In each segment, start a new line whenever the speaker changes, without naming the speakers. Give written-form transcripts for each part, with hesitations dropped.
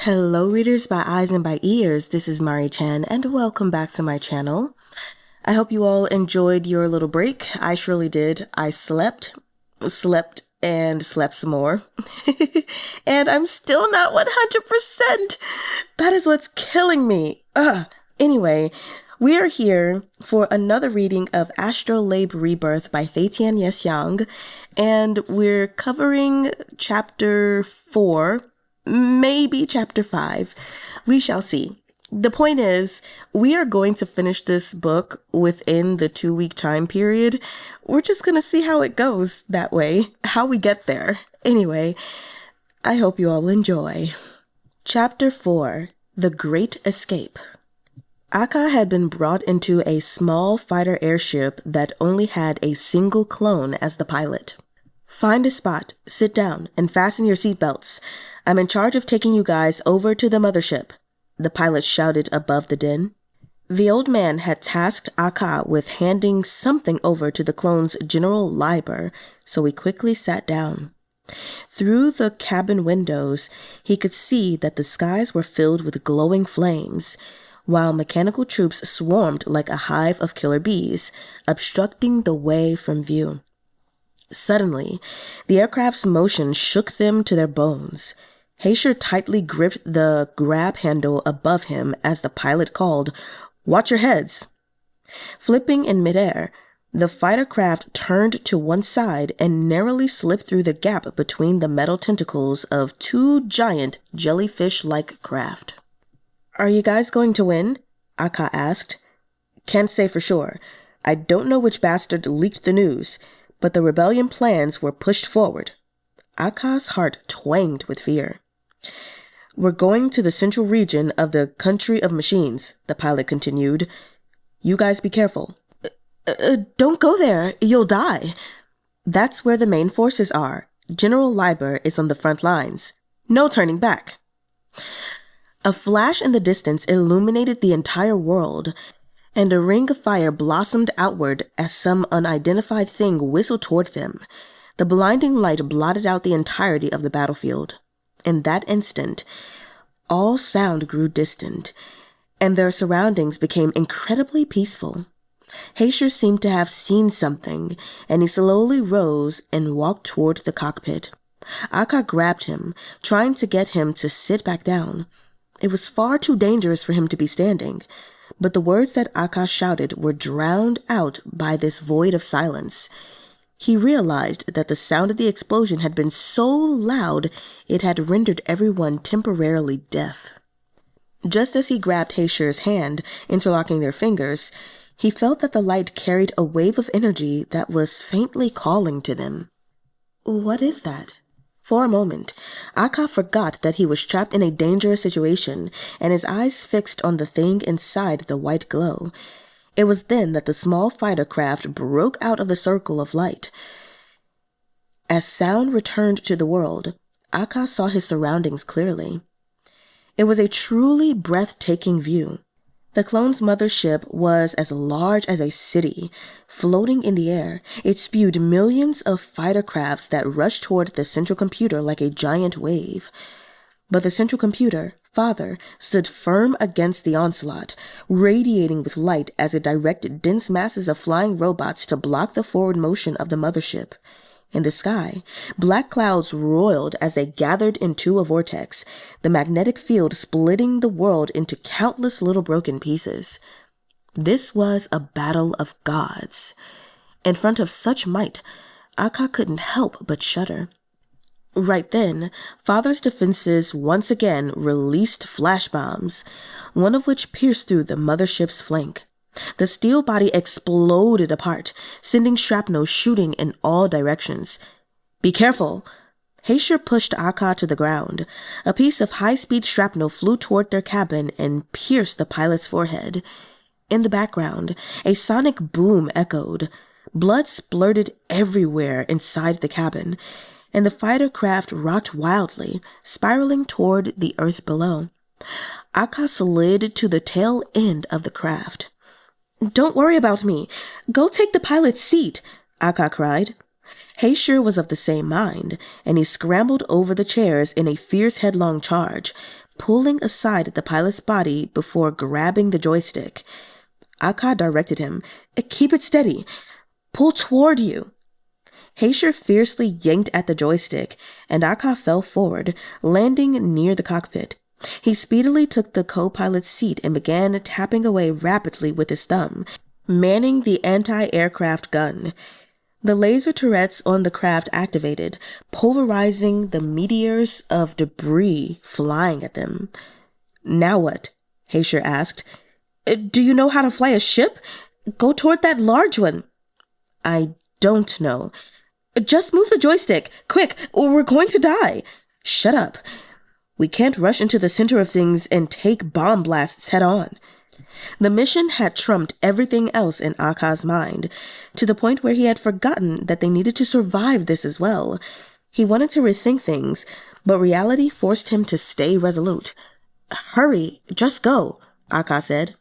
Hello readers by eyes and by ears, this is Mari Chan and welcome back to my channel. I hope you all enjoyed your little break. I surely did. I slept, and slept some more. And I'm still not 100%. That is what's killing me. Anyway, we are here for another reading of Astrolabe Rebirth by Fei Tian Xiang, and we're covering chapter 4, maybe chapter 5. We shall see. The point is, we are going to finish this book within the 2-week time period. We're just going to see how it goes that way, how we get there. Anyway, I hope you all enjoy. Chapter 4, The Great Escape. Akka had been brought into a small fighter airship that only had a single clone as the pilot. Find a spot, sit down, and fasten your seatbelts. I'm in charge of taking you guys over to the mothership, the pilot shouted above the din. The old man had tasked Akka with handing something over to the clone's General Liber, so he quickly sat down. Through the cabin windows, he could see that the skies were filled with glowing flames, while mechanical troops swarmed like a hive of killer bees, obstructing the way from view. Suddenly, the aircraft's motion shook them to their bones. Heishi tightly gripped the grab handle above him as the pilot called, "Watch your heads!" Flipping in midair, the fighter craft turned to one side and narrowly slipped through the gap between the metal tentacles of 2 giant jellyfish-like craft. "Are you guys going to win?" Akka asked. "Can't say for sure. I don't know which bastard leaked the news, but the rebellion plans were pushed forward." Akka's heart twanged with fear. "We're going to the central region of the country of machines," the pilot continued. "You guys be careful." Don't go there. You'll die." "That's where the main forces are. General Liber is on the front lines. No turning back." A flash in the distance illuminated the entire world, and a ring of fire blossomed outward as some unidentified thing whistled toward them. The blinding light blotted out the entirety of the battlefield. In that instant, all sound grew distant, and their surroundings became incredibly peaceful. Heishi seemed to have seen something, and he slowly rose and walked toward the cockpit. Akka grabbed him, trying to get him to sit back down. It was far too dangerous for him to be standing, but the words that Akka shouted were drowned out by this void of silence. He realized that the sound of the explosion had been so loud it had rendered everyone temporarily deaf. Just as he grabbed Heishi's hand, interlocking their fingers, he felt that the light carried a wave of energy that was faintly calling to them. "What is that?" For a moment, Akka forgot that he was trapped in a dangerous situation, and his eyes fixed on the thing inside the white glow. It was then that the small fighter craft broke out of the circle of light. As sound returned to the world, Akka saw his surroundings clearly. It was a truly breathtaking view. The clone's mothership was as large as a city. Floating in the air, it spewed millions of fighter crafts that rushed toward the central computer like a giant wave. But the central computer, Father, stood firm against the onslaught, radiating with light as it directed dense masses of flying robots to block the forward motion of the mothership. In the sky, black clouds roiled as they gathered into a vortex, the magnetic field splitting the world into countless little broken pieces. This was a battle of gods. In front of such might, Akka couldn't help but shudder. Right then, Father's defenses once again released flash bombs, one of which pierced through the mothership's flank. The steel body exploded apart, sending shrapnel shooting in all directions. "Be careful!" Heishi pushed Akka to the ground. A piece of high-speed shrapnel flew toward their cabin and pierced the pilot's forehead. In the background, a sonic boom echoed. Blood splurted everywhere inside the cabin, and the fighter craft rocked wildly, spiraling toward the earth below. Akka slid to the tail end of the craft. "Don't worry about me. Go take the pilot's seat," Akka cried. Heishi was of the same mind, and he scrambled over the chairs in a fierce headlong charge, pulling aside the pilot's body before grabbing the joystick. Akka directed him, "Keep it steady. Pull toward you." Heishi fiercely yanked at the joystick, and Akka fell forward, landing near the cockpit. He speedily took the co-pilot's seat and began tapping away rapidly with his thumb, manning the anti-aircraft gun. The laser turrets on the craft activated, pulverizing the meteors of debris flying at them. "Now what?" Heishi asked. "Do you know how to fly a ship? Go toward that large one." "I don't know." "Just move the joystick, quick, or we're going to die." "Shut up. We can't rush into the center of things and take bomb blasts head on." The mission had trumped everything else in Akka's mind, to the point where he had forgotten that they needed to survive this as well. He wanted to rethink things, but reality forced him to stay resolute. "Hurry, just go," Akka said.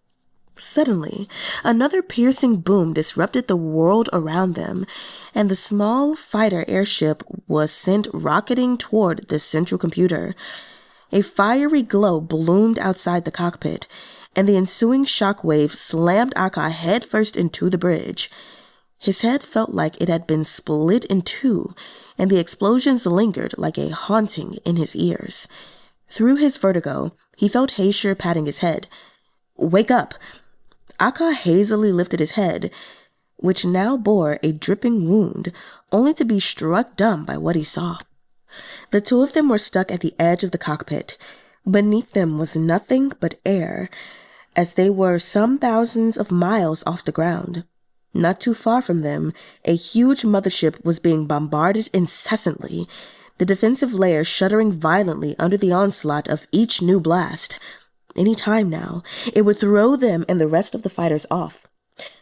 Suddenly, another piercing boom disrupted the world around them, and the small fighter airship was sent rocketing toward the central computer. A fiery glow bloomed outside the cockpit, and the ensuing shockwave slammed Akka headfirst into the bridge. His head felt like it had been split in two, and the explosions lingered like a haunting in his ears. Through his vertigo, he felt Heishi patting his head. "Wake up!" Akka hazily lifted his head, which now bore a dripping wound, only to be struck dumb by what he saw. The two of them were stuck at the edge of the cockpit. Beneath them was nothing but air, as they were some thousands of miles off the ground. Not too far from them, a huge mothership was being bombarded incessantly, the defensive layer shuddering violently under the onslaught of each new blast. Any time now, it would throw them and the rest of the fighters off.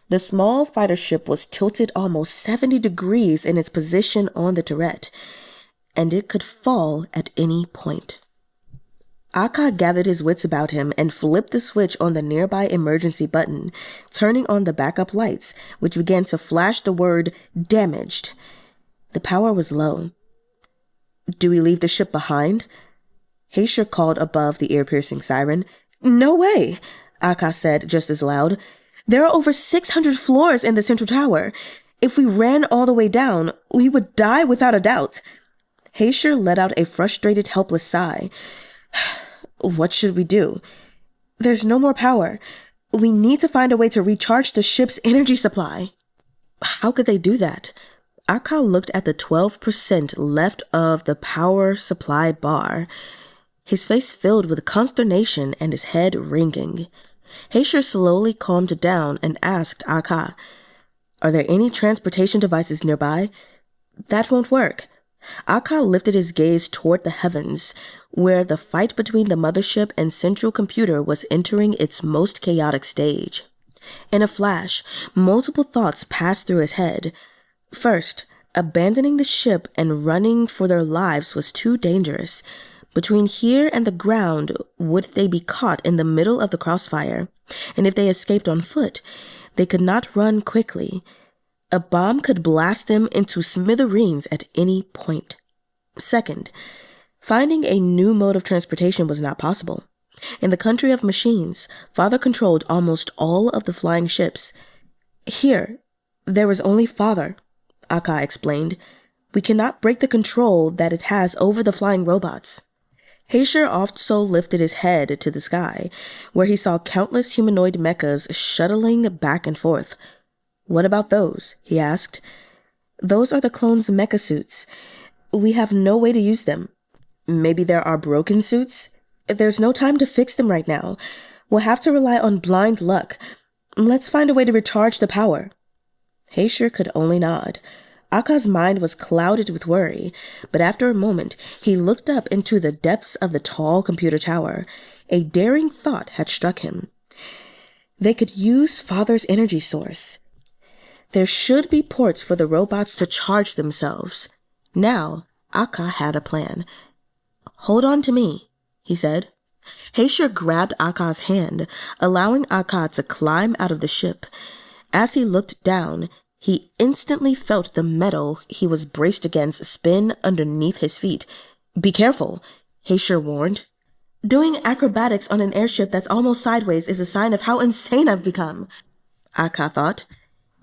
The small fighter ship was tilted almost 70 degrees in its position on the turret, and it could fall at any point. Akka gathered his wits about him and flipped the switch on the nearby emergency button, turning on the backup lights, which began to flash the word "damaged." The power was low. "Do we leave the ship behind?" Heishi called above the ear-piercing siren. "No way," Akka said just as loud. "There are over 600 floors in the central tower. If we ran all the way down, we would die without a doubt." Heishi let out a frustrated, helpless sigh. "What should we do? There's no more power. We need to find a way to recharge the ship's energy supply." How could they do that? Akka looked at the 12% left of the power supply bar, his face filled with consternation and his head ringing. Heishi slowly calmed down and asked Akka, "Are there any transportation devices nearby?" "That won't work." Akka lifted his gaze toward the heavens, where the fight between the mothership and central computer was entering its most chaotic stage. In a flash, multiple thoughts passed through his head. First, abandoning the ship and running for their lives was too dangerous. Between here and the ground, would they be caught in the middle of the crossfire? And if they escaped on foot, they could not run quickly. A bomb could blast them into smithereens at any point. Second, finding a new mode of transportation was not possible. In the country of machines, Father controlled almost all of the flying ships. "Here, there is only Father," Akka explained. "We cannot break the control that it has over the flying robots." Heishi also lifted his head to the sky, where he saw countless humanoid mechas shuttling back and forth. "What about those?" he asked. "Those are the clones' mecha suits. We have no way to use them." "Maybe there are broken suits?" "There's no time to fix them right now. We'll have to rely on blind luck. Let's find a way to recharge the power." Heishi could only nod. Akka's mind was clouded with worry, but after a moment, he looked up into the depths of the tall computer tower. A daring thought had struck him. They could use Father's energy source. There should be ports for the robots to charge themselves. Now, Akka had a plan. "Hold on to me," he said. Heishi grabbed Akka's hand, allowing Akka to climb out of the ship. As he looked down, He instantly felt the metal he was braced against spin underneath his feet. "Be careful," Heishi warned. "Doing acrobatics on an airship that's almost sideways is a sign of how insane I've become," Akka thought.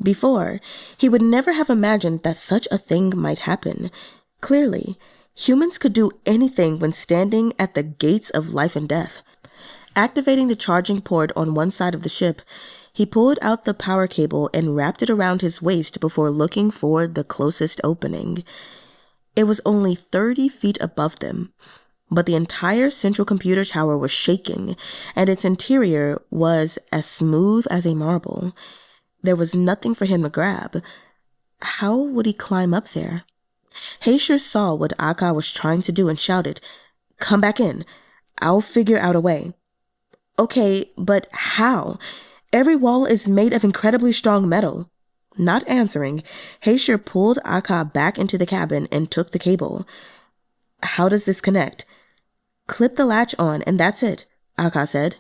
Before, he would never have imagined that such a thing might happen. Clearly, humans could do anything when standing at the gates of life and death. Activating the charging port on one side of the ship, he pulled out the power cable and wrapped it around his waist before looking for the closest opening. It was only 30 feet above them, but the entire central computer tower was shaking, and its interior was as smooth as a marble. There was nothing for him to grab. How would he climb up there? Heishi saw what Akka was trying to do and shouted, "Come back in. I'll figure out a way." "Okay, but how? Every wall is made of incredibly strong metal." Not answering, Heishi pulled Akka back into the cabin and took the cable. "How does this connect?" "Clip the latch on and that's it," Akka said.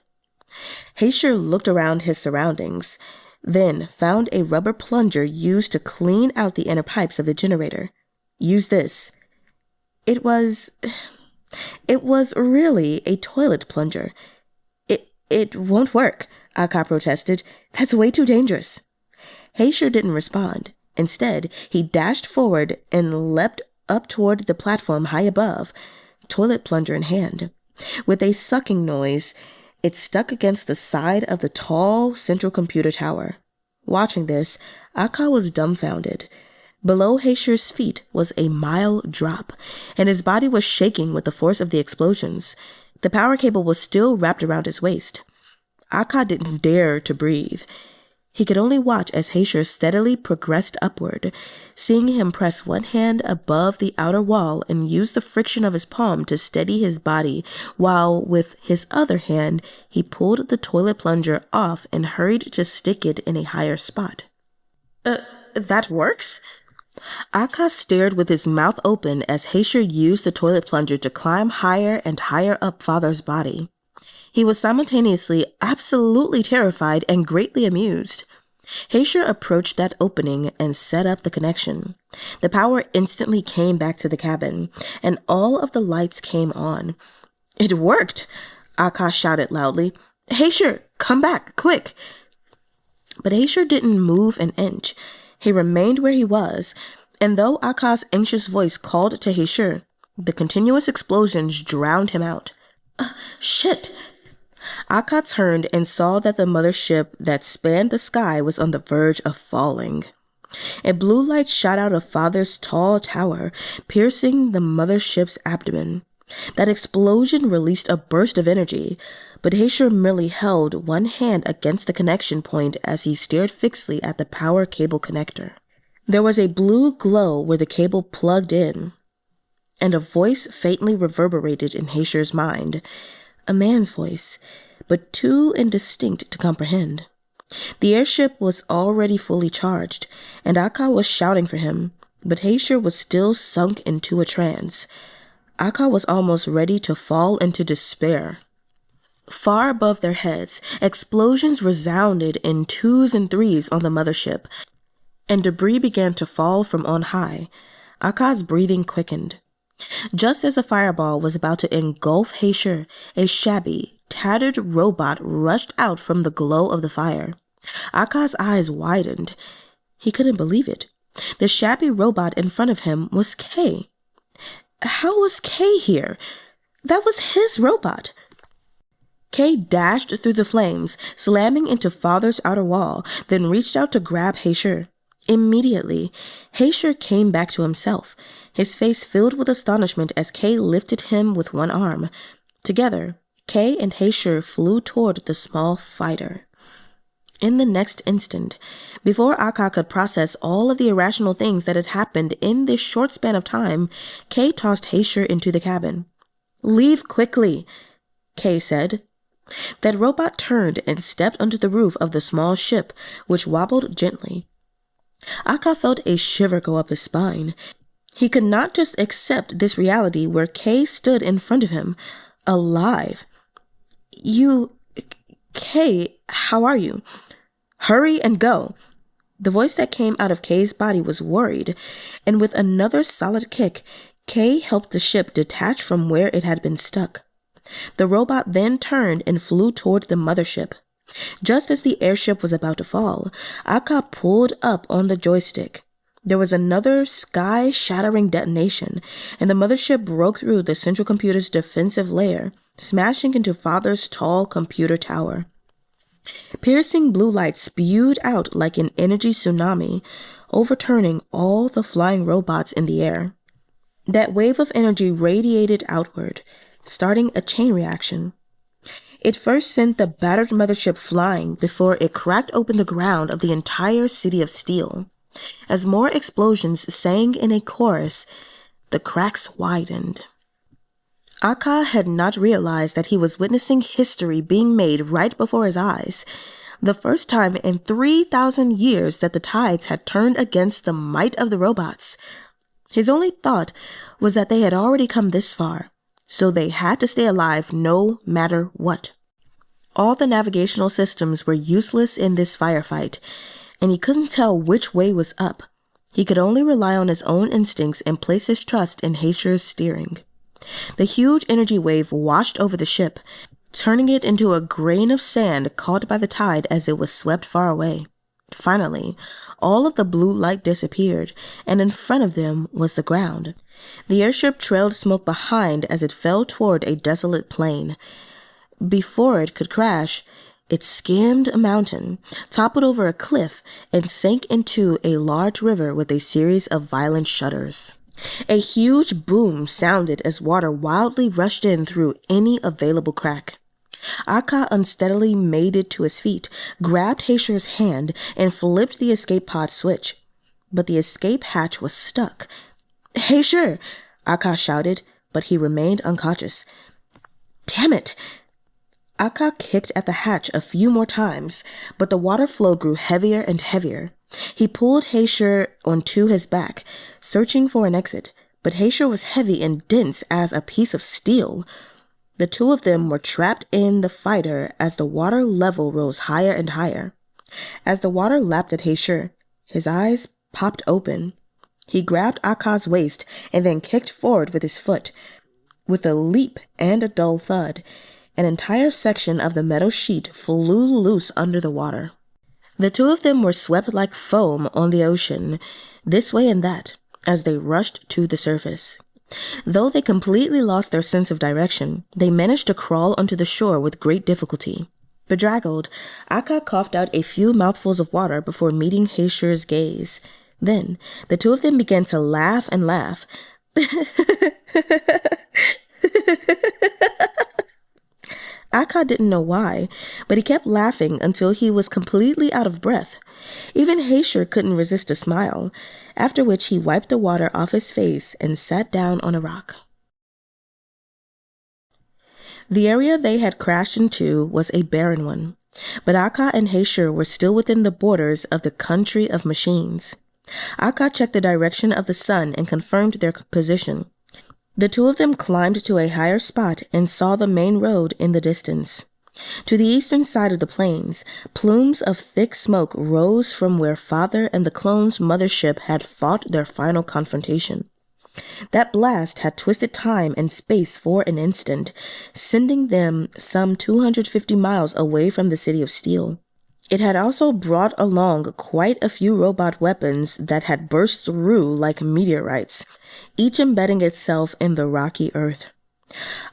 Heishi looked around his surroundings, then found a rubber plunger used to clean out the inner pipes of the generator. "Use this." It was really a toilet plunger. It won't work," Akka protested. "That's way too dangerous." Heishi didn't respond. Instead, he dashed forward and leapt up toward the platform high above, toilet plunger in hand. With a sucking noise, it stuck against the side of the tall central computer tower. Watching this, Akka was dumbfounded. Below Heishi's feet was a mile drop, and his body was shaking with the force of the explosions. The power cable was still wrapped around his waist. Akka didn't dare to breathe. He could only watch as Heishi steadily progressed upward, seeing him press one hand above the outer wall and use the friction of his palm to steady his body, while with his other hand he pulled the toilet plunger off and hurried to stick it in a higher spot. That works?" Akka stared with his mouth open as Heishi used the toilet plunger to climb higher and higher up Father's body. He was simultaneously absolutely terrified and greatly amused. Heishi approached that opening and set up the connection. The power instantly came back to the cabin, and all of the lights came on. "It worked!" Akka shouted loudly. "Heishi, come back, quick!" But Heishi didn't move an inch. He remained where he was, and though Akka's anxious voice called to Heishi, the continuous explosions drowned him out. Shit! Akka turned and saw that the mothership that spanned the sky was on the verge of falling. A blue light shot out of Father's tall tower, piercing the mothership's abdomen. That explosion released a burst of energy, but Heishi merely held one hand against the connection point as he stared fixedly at the power cable connector. There was a blue glow where the cable plugged in, and a voice faintly reverberated in Heishi's mind. A man's voice, but too indistinct to comprehend. The airship was already fully charged, and Akka was shouting for him, but Heishi was still sunk into a trance. Akka was almost ready to fall into despair. Far above their heads, explosions resounded in 2s and 3s on the mothership, and debris began to fall from on high. Akka's breathing quickened. Just as a fireball was about to engulf Heishi, a shabby, tattered robot rushed out from the glow of the fire. Akka's eyes widened. He couldn't believe it. The shabby robot in front of him was Kay. How was Kay here? That was his robot. Kay dashed through the flames, slamming into Father's outer wall, then reached out to grab Heishi. Immediately, Heishi came back to himself, his face filled with astonishment as Kay lifted him with one arm. Together, Kay and Heishi flew toward the small fighter. In the next instant, before Akka could process all of the irrational things that had happened in this short span of time, Kay tossed Heishi into the cabin. "Leave quickly," Kay said. That robot turned and stepped onto the roof of the small ship, which wobbled gently. Akka felt a shiver go up his spine. He could not just accept this reality where Kay stood in front of him, alive. Kay, how are you? Hurry and go." The voice that came out of Kay's body was worried, and with another solid kick, Kay helped the ship detach from where it had been stuck. The robot then turned and flew toward the mothership. Just as the airship was about to fall, Akka pulled up on the joystick. There was another sky-shattering detonation, and the mothership broke through the central computer's defensive layer, smashing into Father's tall computer tower. Piercing blue light spewed out like an energy tsunami, overturning all the flying robots in the air. That wave of energy radiated outward, starting a chain reaction. It first sent the battered mothership flying before it cracked open the ground of the entire city of steel. As more explosions sang in a chorus, the cracks widened. Akka had not realized that he was witnessing history being made right before his eyes, the first time in 3,000 years that the tides had turned against the might of the robots. His only thought was that they had already come this far, so they had to stay alive no matter what. All the navigational systems were useless in this firefight, and he couldn't tell which way was up. He could only rely on his own instincts and place his trust in Heishi's steering. The huge energy wave washed over the ship, turning it into a grain of sand caught by the tide as it was swept far away. Finally, all of the blue light disappeared, and in front of them was the ground. The airship trailed smoke behind as it fell toward a desolate plain. Before it could crash, it skimmed a mountain, toppled over a cliff, and sank into a large river with a series of violent shudders. A huge boom sounded as water wildly rushed in through any available crack. Akka unsteadily made it to his feet, grabbed Heishi's hand, and flipped the escape pod switch. But the escape hatch was stuck. "Heishi!" Akka shouted, but he remained unconscious. "Damn it!" Akka kicked at the hatch a few more times, but the water flow grew heavier and heavier. He pulled Heishi onto his back, searching for an exit, but Heishi was heavy and dense as a piece of steel. The two of them were trapped in the fighter as the water level rose higher and higher. As the water lapped at Heishi, his eyes popped open. He grabbed Akka's waist and then kicked forward with his foot. With a leap and a dull thud, an entire section of the metal sheet flew loose under the water. The two of them were swept like foam on the ocean, this way and that, as they rushed to the surface. Though they completely lost their sense of direction, they managed to crawl onto the shore with great difficulty. Bedraggled, Akka coughed out a few mouthfuls of water before meeting Heishi's gaze. Then, the two of them began to laugh and laugh. Akka didn't know why, but he kept laughing until he was completely out of breath. Even Heishi couldn't resist a smile, after which he wiped the water off his face and sat down on a rock. The area they had crashed into was a barren one, but Akka and Heishi were still within the borders of the country of machines. Akka checked the direction of the sun and confirmed their position. The two of them climbed to a higher spot and saw the main road in the distance. To the eastern side of the plains, plumes of thick smoke rose from where Father and the clone's mothership had fought their final confrontation. That blast had twisted time and space for an instant, sending them some 250 miles away from the City of Steel. It had also brought along quite a few robot weapons that had burst through like meteorites, each embedding itself in the rocky earth.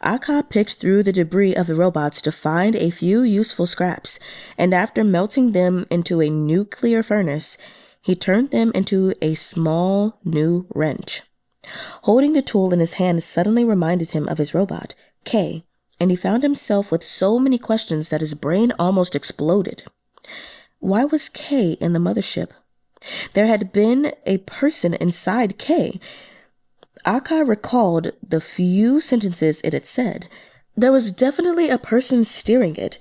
Akka picked through the debris of the robots to find a few useful scraps, and after melting them into a nuclear furnace, he turned them into a small new wrench. Holding the tool in his hand suddenly reminded him of his robot, Kay, and he found himself with so many questions that his brain almost exploded. Why was Kay in the mothership? There had been a person inside Kay. Akka recalled the few sentences it had said. There was definitely a person steering it,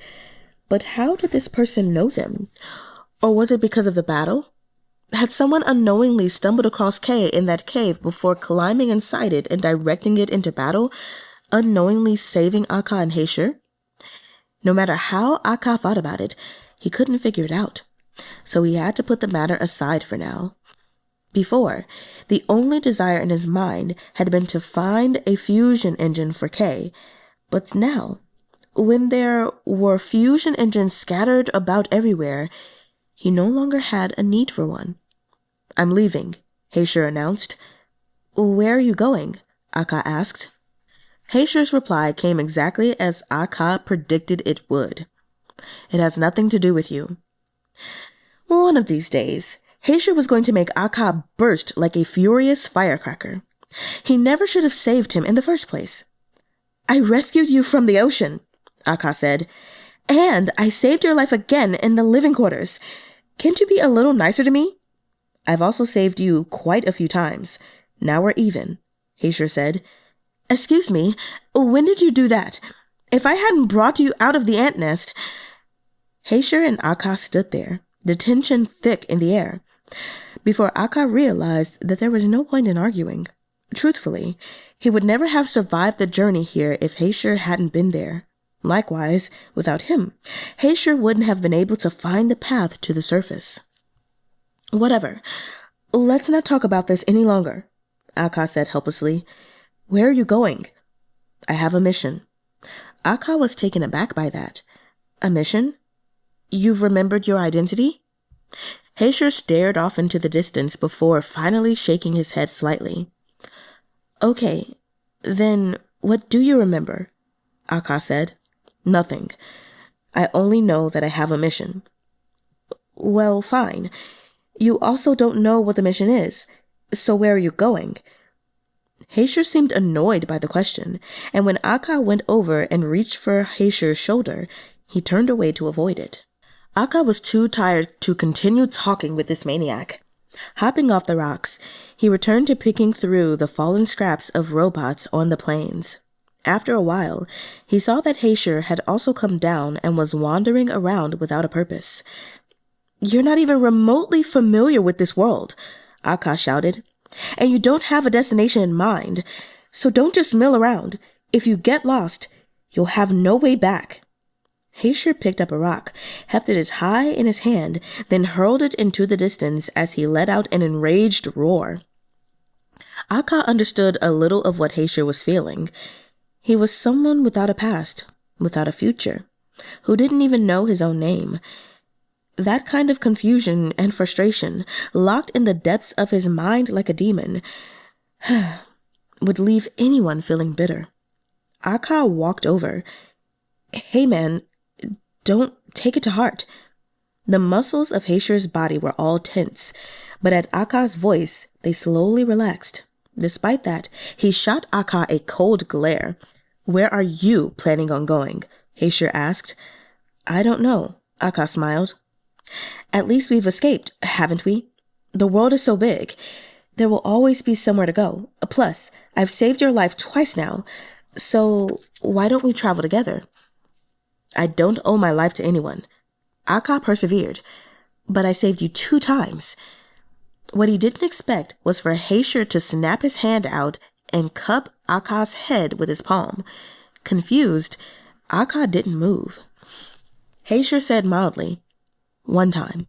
but how did this person know them? Or was it because of the battle? Had someone unknowingly stumbled across Kay in that cave before climbing inside it and directing it into battle, unknowingly saving Akka and Heishi? No matter how Akka thought about it, he couldn't figure it out. so he had to put the matter aside for now. Before, the only desire in his mind had been to find a fusion engine for Kay, but now, when there were fusion engines scattered about everywhere, he no longer had a need for one. "I'm leaving," Heishi announced. "Where are you going?" Akka asked. Heishi's reply came exactly as Akka predicted it would. "It has nothing to do with you." One of these days, Heishi was going to make Akka burst like a furious firecracker. He never should have saved him in the first place. "I rescued you from the ocean," Akka said, "and I saved your life again in the living quarters. Can't you be a little nicer to me?" "I've also saved you quite a few times. Now we're even," Heishi said. "Excuse me, when did you do that? If I hadn't brought you out of the ant nest—" Heishi and Akka stood there, the tension thick in the air, before Akka realized that there was no point in arguing. Truthfully, he would never have survived the journey here if Heishi hadn't been there. Likewise, without him, Heishi wouldn't have been able to find the path to the surface. "Whatever. Let's not talk about this any longer," Akka said helplessly. "Where are you going?" "I have a mission." Akka was taken aback by that. "A mission? You've remembered your identity?" Heishi stared off into the distance before finally shaking his head slightly. "Okay, then what do you remember?" Akka said. "Nothing. I only know that I have a mission." "Well, fine. You also don't know what the mission is, so where are you going?" Heishi seemed annoyed by the question, and when Akka went over and reached for Heishi's shoulder, he turned away to avoid it. Akka was too tired to continue talking with this maniac. Hopping off the rocks, he returned to picking through the fallen scraps of robots on the plains. After a while, he saw that Heishi had also come down and was wandering around without a purpose. "You're not even remotely familiar with this world," Akka shouted, "and you don't have a destination in mind, so don't just mill around. If you get lost, you'll have no way back." Heishi picked up a rock, hefted it high in his hand, then hurled it into the distance as he let out an enraged roar. Akka understood a little of what Heishi was feeling. He was someone without a past, without a future, who didn't even know his own name. That kind of confusion and frustration, locked in the depths of his mind like a demon, would leave anyone feeling bitter. Akka walked over. "Hey man, don't take it to heart." The muscles of Heishi's body were all tense, but at Akka's voice, they slowly relaxed. Despite that, he shot Akka a cold glare. "Where are you planning on going?" Heishi asked. "I don't know," Akka smiled. "At least we've escaped, haven't we? The world is so big. There will always be somewhere to go. Plus, I've saved your life twice now, so why don't we travel together?" "I don't owe my life to anyone." Akka persevered. "But I saved you 2 times. What he didn't expect was for Heishi to snap his hand out and cup Akka's head with his palm. Confused, Akka didn't move. Heishi said mildly, "1 time."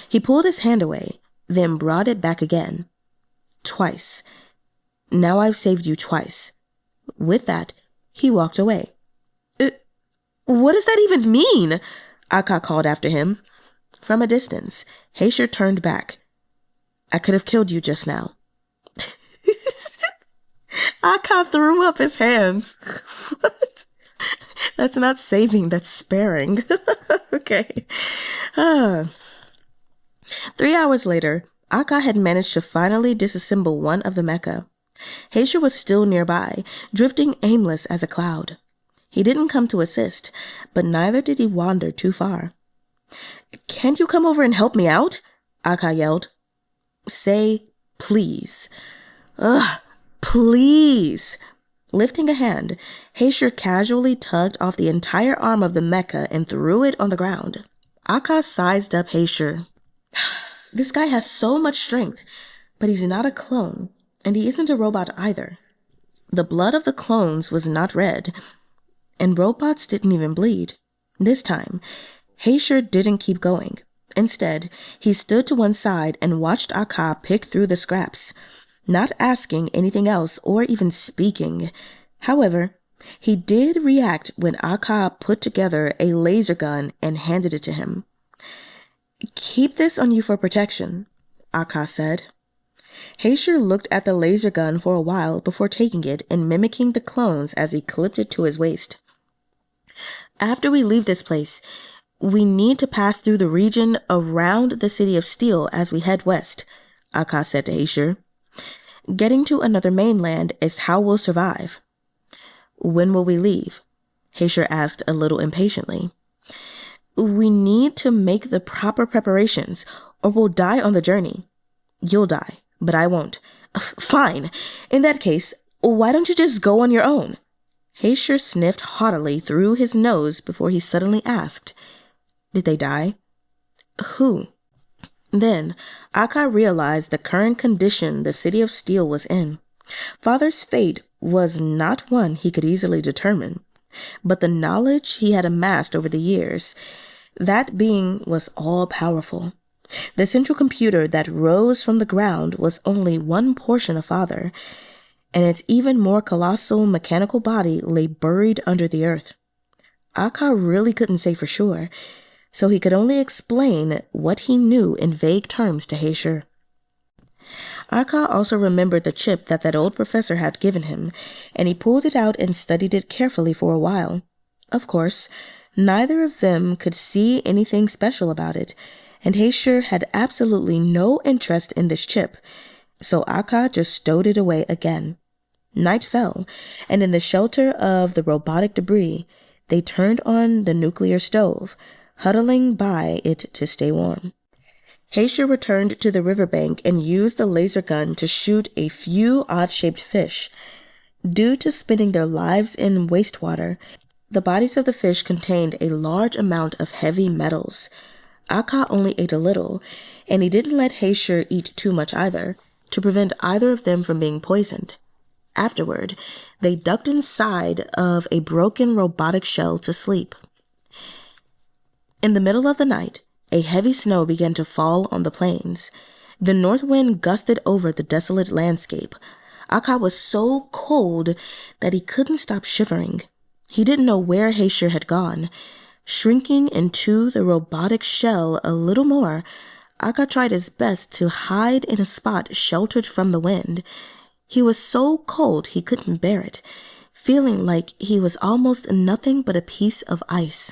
He pulled his hand away, then brought it back again. "Twice. Now I've saved you twice." With that, he walked away. What does that even mean?" Akka called after him. From a distance, Heishi turned back. "I could have killed you just now." Akka threw up his hands. What? That's not saving, that's sparing. Okay. 3 hours later, Akka had managed to finally disassemble one of the mecha. Heishi was still nearby, drifting aimless as a cloud. He didn't come to assist, but neither did he wander too far. "Can't you come over and help me out?" Akka yelled. "Say, please." "Ugh, please." Lifting a hand, Heishi casually tugged off the entire arm of the mecha and threw it on the ground. Akka sized up Heishi. This guy has so much strength, but he's not a clone, and he isn't a robot either. The blood of the clones was not red, and robots didn't even bleed. This time, Heishi didn't keep going. Instead, he stood to one side and watched Aka pick through the scraps, not asking anything else or even speaking. However, he did react when Aka put together a laser gun and handed it to him. "Keep this on you for protection," Aka said. Heishi looked at the laser gun for a while before taking it and mimicking the clones as he clipped it to his waist. "After we leave this place, we need to pass through the region around the City of Steel as we head west," Aka said to Heishi. "Getting to another mainland is how we'll survive." "When will we leave?" Heishi asked a little impatiently. "We need to make the proper preparations, or we'll die on the journey." "You'll die, but I won't." "Fine. In that case, why don't you just go on your own?" Heishi sniffed haughtily through his nose before he suddenly asked, "Did they die?" "Who?" Then, Aka realized the current condition the City of Steel was in. Father's fate was not one he could easily determine, but the knowledge he had amassed over the years, that being was all-powerful. The central computer that rose from the ground was only one portion of Father, and its even more colossal mechanical body lay buried under the earth. Aka really couldn't say for sure, so he could only explain what he knew in vague terms to Heishi. Aka also remembered the chip that old professor had given him, and he pulled it out and studied it carefully for a while. Of course, neither of them could see anything special about it, and Heishi had absolutely no interest in this chip, so Aka just stowed it away again. Night fell, and in the shelter of the robotic debris, they turned on the nuclear stove, huddling by it to stay warm. Heishi returned to the riverbank and used the laser gun to shoot a few odd-shaped fish. Due to spending their lives in wastewater, the bodies of the fish contained a large amount of heavy metals. Aka only ate a little, and he didn't let Heishi eat too much either, to prevent either of them from being poisoned. Afterward, they ducked inside of a broken robotic shell to sleep. In the middle of the night, a heavy snow began to fall on the plains. The north wind gusted over the desolate landscape. Aka was so cold that he couldn't stop shivering. He didn't know where Heishi had gone. Shrinking into the robotic shell a little more, Aka tried his best to hide in a spot sheltered from the wind. He was so cold he couldn't bear it, feeling like he was almost nothing but a piece of ice.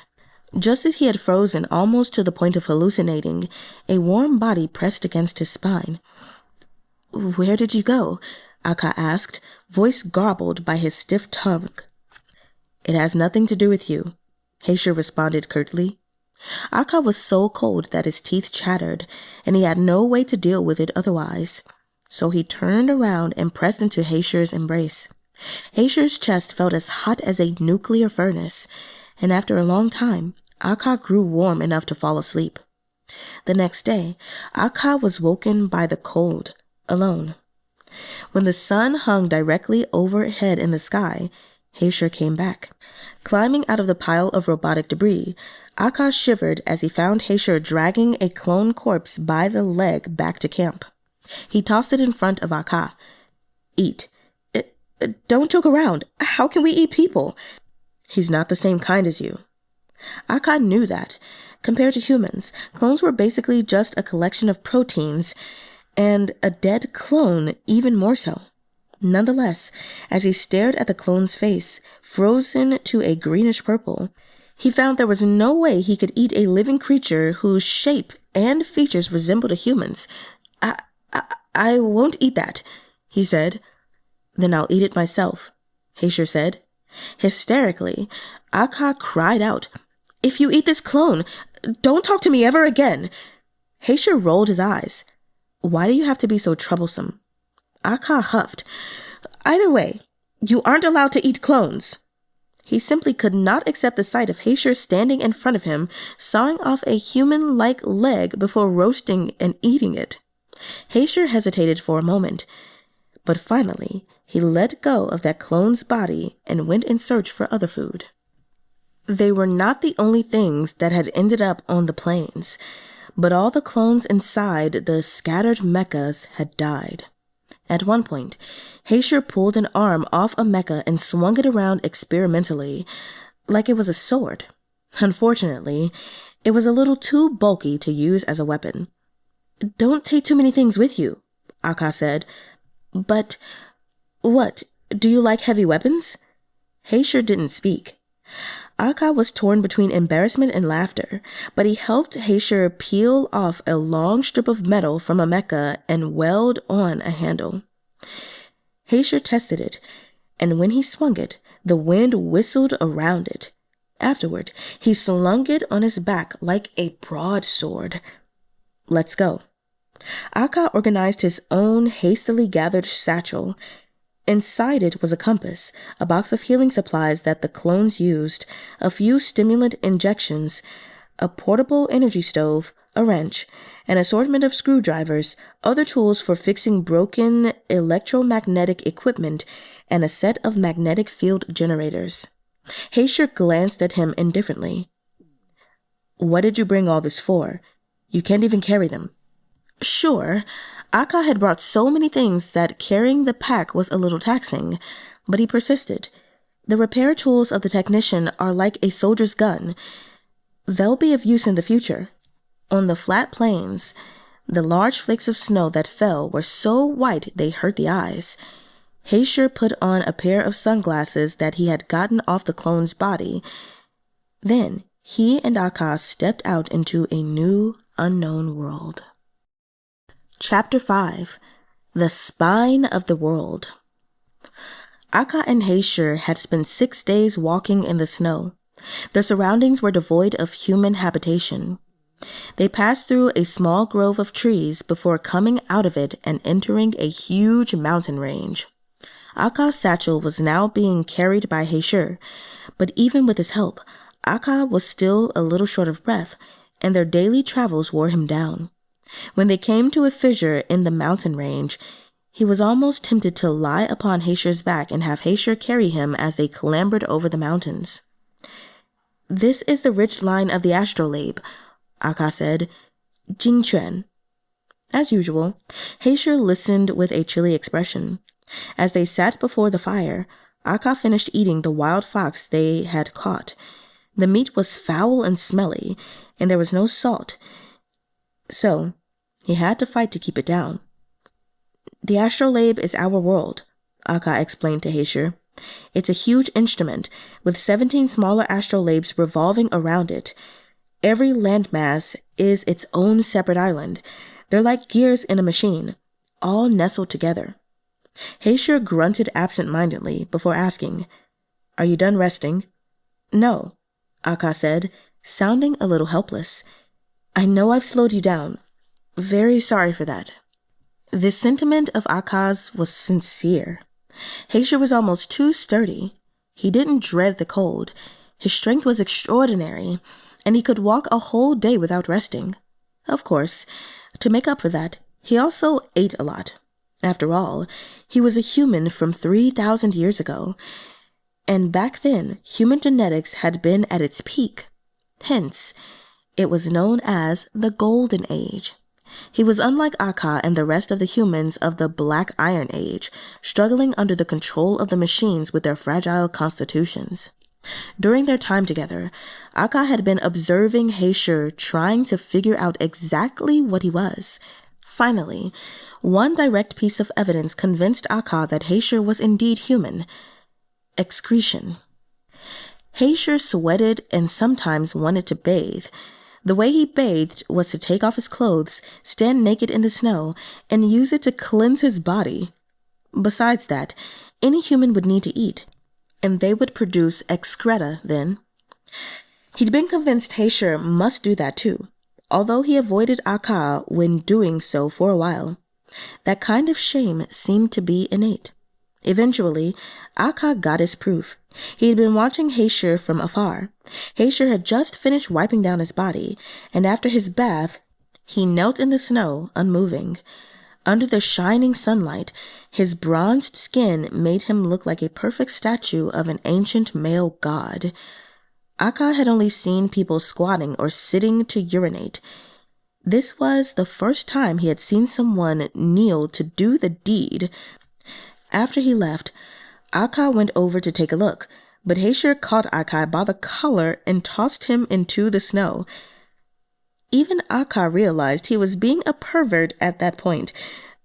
Just as he had frozen almost to the point of hallucinating, a warm body pressed against his spine. "Where did you go?" Aka asked, voice garbled by his stiff tongue. "It has nothing to do with you," Heishi responded curtly. Aka was so cold that his teeth chattered, and he had no way to deal with it otherwise. So he turned around and pressed into Heishi's embrace. Heishi's chest felt as hot as a nuclear furnace, and after a long time, Aka grew warm enough to fall asleep. The next day, Aka was woken by the cold, alone. When the sun hung directly overhead in the sky, Heishi came back. Climbing out of the pile of robotic debris, Aka shivered as he found Heishi dragging a clone corpse by the leg back to camp. He tossed it in front of Aka. "Eat. Don't joke around. How can we eat people?" "He's not the same kind as you." Aka knew that. Compared to humans, clones were basically just a collection of proteins, and a dead clone even more so. Nonetheless, as he stared at the clone's face, frozen to a greenish purple, he found there was no way he could eat a living creature whose shape and features resembled a human's. I won't eat that," he said. "Then I'll eat it myself," Heishi said. Hysterically, Aka cried out, "If you eat this clone, don't talk to me ever again." Heishi rolled his eyes. "Why do you have to be so troublesome?" Aka huffed. "Either way, you aren't allowed to eat clones." He simply could not accept the sight of Heishi standing in front of him, sawing off a human-like leg before roasting and eating it. Heishi hesitated for a moment, but finally he let go of that clone's body and went in search for other food. They were not the only things that had ended up on the plains. but all the clones inside the scattered mechas had died. At one point, Heishi pulled an arm off a mecha and swung it around experimentally, like it was a sword. Unfortunately, it was a little too bulky to use as a weapon. "Don't take too many things with you," Akka said. "But what, do you like heavy weapons?" Heishi didn't speak. Akka was torn between embarrassment and laughter, but he helped Heishi peel off a long strip of metal from a mecha and weld on a handle. Heishi tested it, and when he swung it, the wind whistled around it. Afterward, he slung it on his back like a broadsword. "Let's go." Akka organized his own hastily gathered satchel. Inside it was a compass, a box of healing supplies that the clones used, a few stimulant injections, a portable energy stove, a wrench, an assortment of screwdrivers, other tools for fixing broken electromagnetic equipment, and a set of magnetic field generators. Heishi glanced at him indifferently. "What did you bring all this for? You can't even carry them." Sure, Akka had brought so many things that carrying the pack was a little taxing, but he persisted. "The repair tools of the technician are like a soldier's gun. They'll be of use in the future." On the flat plains, the large flakes of snow that fell were so white they hurt the eyes. Heishi put on a pair of sunglasses that he had gotten off the clone's body. Then he and Akka stepped out into a new, unknown world. Chapter 5. The Spine of the World. Akka and Heishi had spent 6 days walking in the snow. Their surroundings were devoid of human habitation. They passed through a small grove of trees before coming out of it and entering a huge mountain range. Akka's satchel was now being carried by Heishi, but even with his help, Akka was still a little short of breath, and their daily travels wore him down. When they came to a fissure in the mountain range, he was almost tempted to lie upon Heishi's back and have Heishi carry him as they clambered over the mountains. "This is the ridge line of the Astrolabe," Akka said. "Jingquan." As usual, Heishi listened with a chilly expression. As they sat before the fire, Akka finished eating the wild fox they had caught. The meat was foul and smelly, and there was no salt, so he had to fight to keep it down. "The Astrolabe is our world," Akka explained to Heishi. "It's a huge instrument, with 17 smaller astrolabes revolving around it. Every landmass is its own separate island. They're like gears in a machine, all nestled together." Heishi grunted absent-mindedly before asking, "Are you done resting?" "No," Akka said, sounding a little helpless. "I know I've slowed you down. Very sorry for that." The sentiment of Akka's was sincere. Heishi was almost too sturdy. He didn't dread the cold. His strength was extraordinary, and he could walk a whole day without resting. Of course, to make up for that, he also ate a lot. After all, he was a human from 3,000 years ago, and back then, human genetics had been at its peak. Hence, it was known as the Golden Age. He was unlike Akka and the rest of the humans of the Black Iron Age, struggling under the control of the machines with their fragile constitutions. During their time together, Akka had been observing Heishi trying to figure out exactly what he was. Finally, one direct piece of evidence convinced Akka that Heishi was indeed human. Excretion. Heishi sweated and sometimes wanted to bathe. The way he bathed was to take off his clothes, stand naked in the snow, and use it to cleanse his body. Besides that, any human would need to eat, and they would produce excreta then. He'd been convinced Heishi must do that too, although he avoided Akka when doing so for a while. That kind of shame seemed to be innate. Eventually, Akka got his proof. He had been watching Heishi from afar. Heishi had just finished wiping down his body, and after his bath, he knelt in the snow, unmoving. Under the shining sunlight, his bronzed skin made him look like a perfect statue of an ancient male god. Akka had only seen people squatting or sitting to urinate. This was the first time he had seen someone kneel to do the deed. After he left, Akai went over to take a look, but Heishi caught Akai by the collar and tossed him into the snow. Even Akai realized he was being a pervert at that point,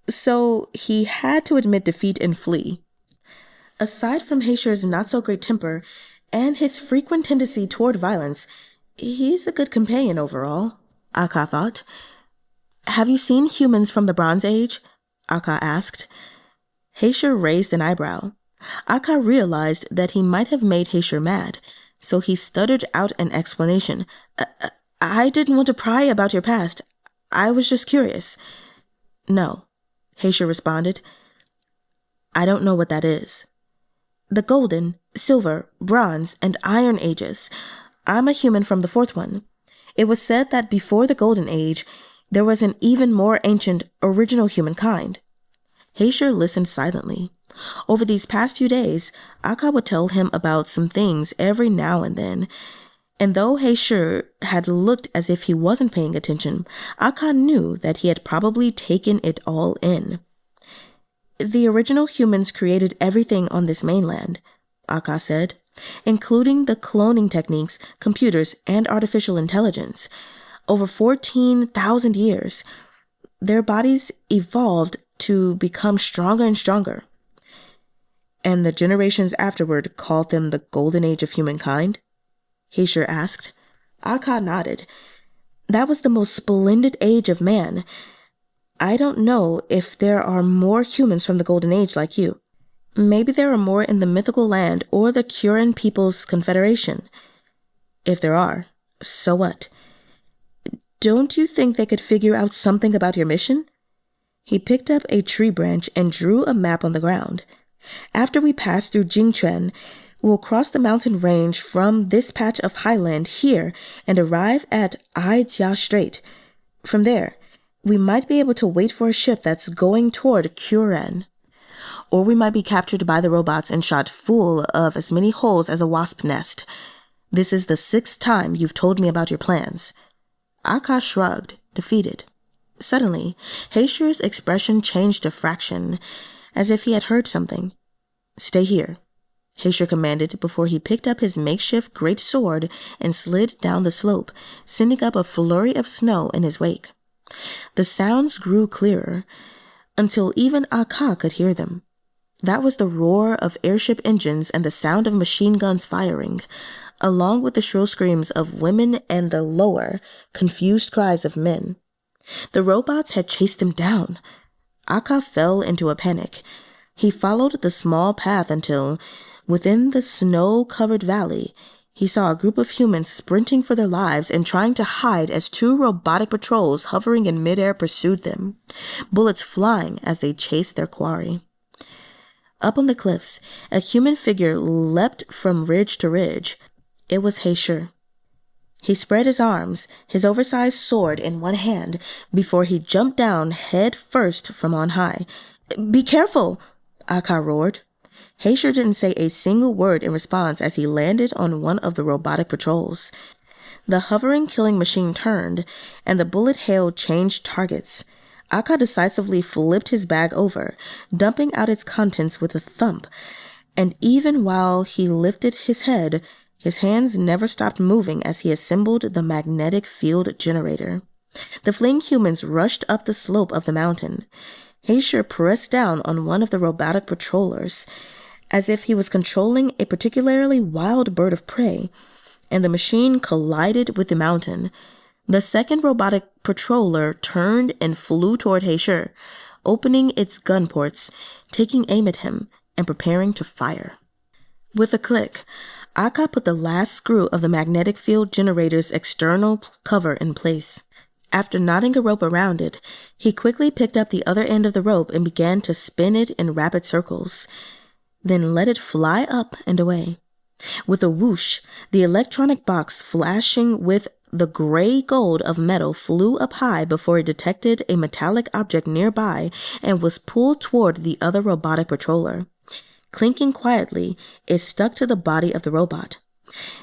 so he had to admit defeat and flee. Aside from Heishi's not-so-great temper and his frequent tendency toward violence, he's a good companion overall, Akai thought. Have you seen humans from the Bronze Age? Akai asked. Heishi raised an eyebrow. Akai realized that he might have made Heishi mad, so he stuttered out an explanation. I didn't want to pry about your past. I was just curious. No, Heishi responded. I don't know what that is. The Golden, Silver, Bronze, and Iron Ages. I'm a human from the fourth one. It was said that before the Golden Age, there was an even more ancient, original humankind. Heishi listened silently. Over these past few days, Akai would tell him about some things every now and then, and though Heishi had looked as if he wasn't paying attention, Akai knew that he had probably taken it all in. The original humans created everything on this mainland, Akai said, including the cloning techniques, computers, and artificial intelligence. Over 14,000 years, their bodies evolved to become stronger and stronger. And the generations afterward called them the Golden Age of humankind? Heishi asked. Akai nodded. That was the most splendid age of man. I don't know if there are more humans from the Golden Age like you. Maybe there are more in the mythical land or the Kuran People's Confederation. If there are, so what? Don't you think they could figure out something about your mission? He picked up a tree branch and drew a map on the ground. After we pass through Jingquan, we'll cross the mountain range from this patch of highland here and arrive at Aijia Strait. From there, we might be able to wait for a ship that's going toward Kuran. Or we might be captured by the robots and shot full of as many holes as a wasp nest. This is the 6th time you've told me about your plans. Akai shrugged, defeated. Suddenly, Heishi's expression changed a fraction, as if he had heard something. Stay here, Heishi commanded before he picked up his makeshift great sword and slid down the slope, sending up a flurry of snow in his wake. The sounds grew clearer, until even Akai could hear them. That was the roar of airship engines and the sound of machine guns firing, along with the shrill screams of women and the lower, confused cries of men. The robots had chased them down. Akai fell into a panic. He followed the small path until, within the snow-covered valley, he saw a group of humans sprinting for their lives and trying to hide as 2 robotic patrols hovering in midair pursued them, bullets flying as they chased their quarry. Up on the cliffs, a human figure leapt from ridge to ridge. It was Heishi. He spread his arms, his oversized sword in one hand, before he jumped down head first from on high. "Be careful!" Akai roared. Heishi didn't say a single word in response as he landed on one of the robotic patrols. The hovering killing machine turned, and the bullet hail changed targets. Akai decisively flipped his bag over, dumping out its contents with a thump, and even while he lifted his head, his hands never stopped moving as he assembled the magnetic field generator. The fleeing humans rushed up the slope of the mountain. Heishi pressed down on one of the robotic patrollers, as if he was controlling a particularly wild bird of prey, and the machine collided with the mountain. The second robotic patroller turned and flew toward Heishi, opening its gun ports, taking aim at him, and preparing to fire. With a click, Akai put the last screw of the magnetic field generator's external cover in place. After knotting a rope around it, he quickly picked up the other end of the rope and began to spin it in rapid circles, then let it fly up and away. With a whoosh, the electronic box flashing with the gray gold of metal flew up high before it detected a metallic object nearby and was pulled toward the other robotic patroller. Clinking quietly, it stuck to the body of the robot.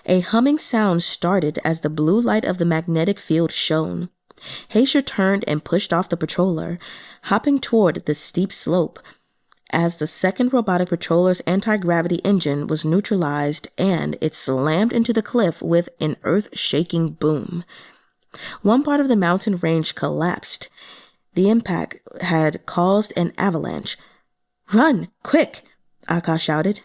A humming sound started as the blue light of the magnetic field shone. Heishi turned and pushed off the patroller, hopping toward the steep slope. As the second robotic patroller's anti-gravity engine was neutralized and it slammed into the cliff with an earth-shaking boom. One part of the mountain range collapsed. The impact had caused an avalanche. "Run, quick!" Akka shouted.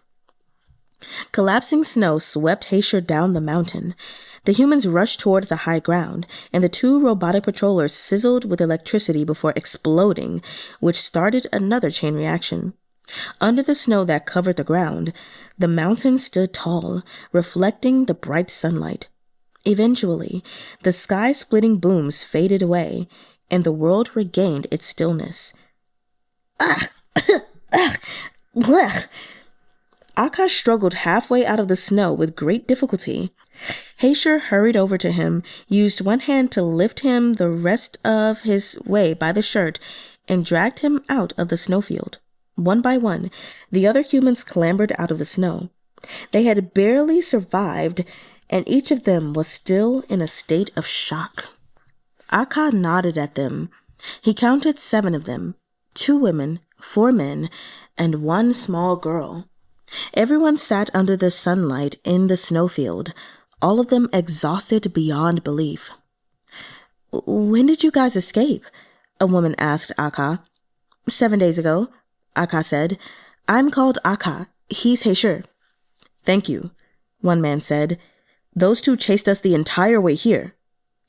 Collapsing snow swept Heishi down the mountain. The humans rushed toward the high ground, and the two robotic patrollers sizzled with electricity before exploding, which started another chain reaction. Under the snow that covered the ground, the mountain stood tall, reflecting the bright sunlight. Eventually, the sky-splitting booms faded away, and the world regained its stillness. "Ah! Ah! Blech!" Akka struggled halfway out of the snow with great difficulty. Heishi hurried over to him, used one hand to lift him the rest of his way by the shirt, and dragged him out of the snowfield. One by one, the other humans clambered out of the snow. They had barely survived, and each of them was still in a state of shock. Akka nodded at them. He counted 7 of them, 2 women, 4 men, and 1 small girl. Everyone sat under the sunlight in the snowfield, all of them exhausted beyond belief. "When did you guys escape?" a woman asked Akka. 7 days ago, Akka said. "I'm called Akka. He's Heishi." "Thank you," one man said. "Those 2 chased us the entire way here."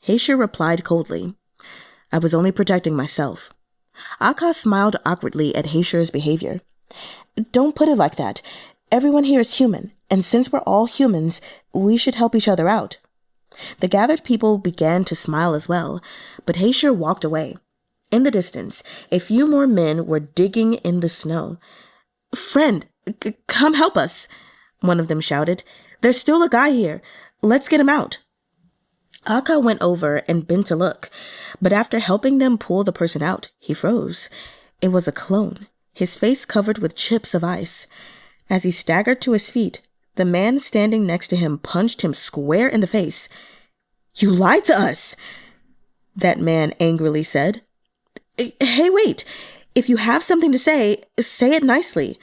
Heishi replied coldly. "I was only protecting myself." Akka smiled awkwardly at Heishi's behavior. "Don't put it like that. Everyone here is human, and since we're all humans, we should help each other out." The gathered people began to smile as well, but Heishi walked away. In the distance, a few more men were digging in the snow. "Friend, come help us," one of them shouted. "There's still a guy here. Let's get him out." Akka went over and bent to look, but after helping them pull the person out, he froze. It was a clone, his face covered with chips of ice. As he staggered to his feet, the man standing next to him punched him square in the face. "You lied to us," that man angrily said. "Hey, wait. If you have something to say it nicely."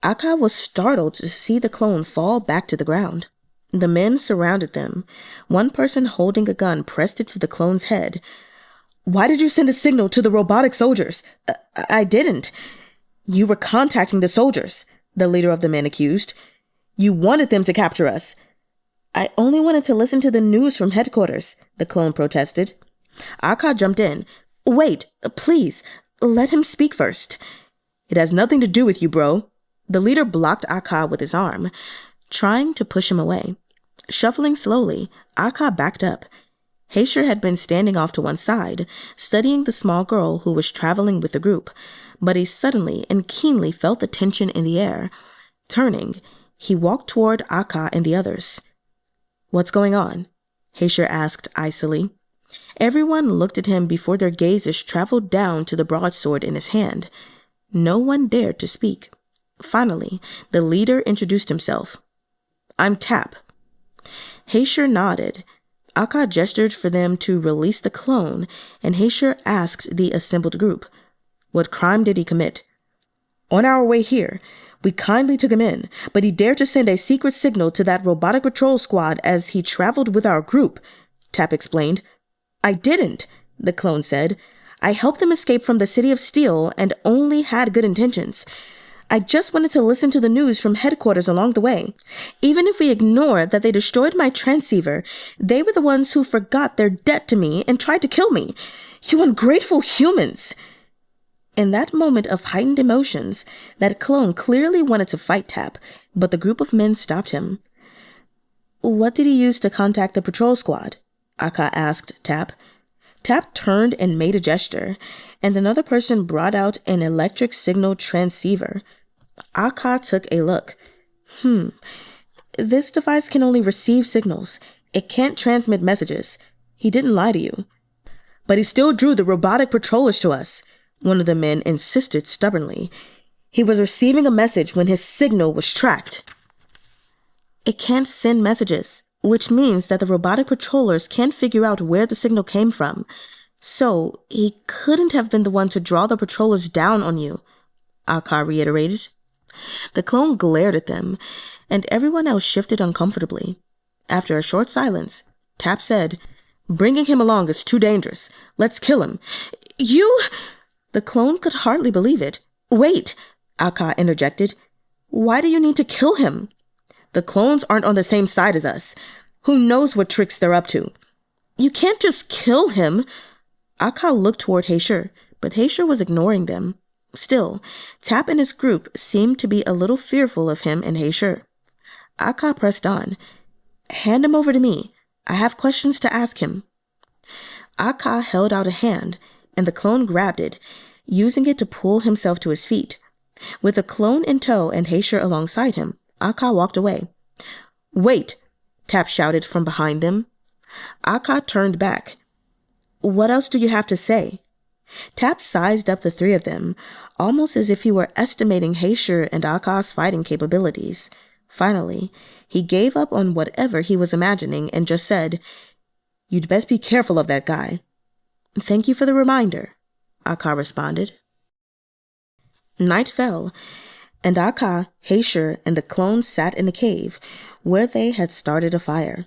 Akka was startled to see the clone fall back to the ground. The men surrounded them. One person holding a gun pressed it to the clone's head. "Why did you send a signal to the robotic soldiers?" I didn't." "You were contacting the soldiers," the leader of the men accused. "You wanted them to capture us." "I only wanted to listen to the news from headquarters," the clone protested. Akka jumped in. "Wait, please, let him speak first." "It has nothing to do with you, bro." The leader blocked Akka with his arm, trying to push him away. Shuffling slowly, Akka backed up. Heishi had been standing off to one side, studying the small girl who was traveling with the group, but he suddenly and keenly felt the tension in the air. Turning, he walked toward Akka and the others. "What's going on?" Heishi asked icily. Everyone looked at him before their gazes traveled down to the broadsword in his hand. No one dared to speak. Finally, the leader introduced himself. "I'm Tap." Heishi nodded. Akka gestured for them to release the clone, and Heishi asked the assembled group, "What crime did he commit?" "On our way here, we kindly took him in, but he dared to send a secret signal to that robotic patrol squad as he traveled with our group," Tap explained. "I didn't," the clone said. "I helped them escape from the City of Steel and only had good intentions. I just wanted to listen to the news from headquarters along the way. Even if we ignore that they destroyed my transceiver, they were the ones who forgot their debt to me and tried to kill me. You ungrateful humans!" In that moment of heightened emotions, that clone clearly wanted to fight Tap, but the group of men stopped him. "What did he use to contact the patrol squad?" Akka asked Tap. Tap turned and made a gesture, and another person brought out an electric signal transceiver. Akka took a look. This device can only receive signals. It can't transmit messages. He didn't lie to you." "But he still drew the robotic patrollers to us," one of the men insisted stubbornly. "He was receiving a message when his signal was tracked." "It can't send messages, which means that the robotic patrollers can't figure out where the signal came from," So, he couldn't have been the one to draw the patrollers down on you, Aka reiterated. The clone glared at them, and everyone else shifted uncomfortably. After a short silence, Tap said, "Bringing him along is too dangerous. Let's kill him." "You—" The clone could hardly believe it. "Wait," Aka interjected. "Why do you need to kill him?" "The clones aren't on the same side as us. Who knows what tricks they're up to?" "You can't just kill him." Aka looked toward Heishi, but Heishi was ignoring them. Still, Tap and his group seemed to be a little fearful of him and Heishi. Aka pressed on. "Hand him over to me. I have questions to ask him." Aka held out a hand, and the clone grabbed it, using it to pull himself to his feet. With the clone in tow and Heishi alongside him, Aka walked away. "Wait!" Tap shouted from behind them. Aka turned back. "What else do you have to say?" Tap sized up the three of them, almost as if he were estimating Heishi and Aka's fighting capabilities. Finally, he gave up on whatever he was imagining and just said, "You'd best be careful of that guy." "Thank you for the reminder," Aka responded. Night fell, and Aka, Heishi, and the clones sat in a cave where they had started a fire.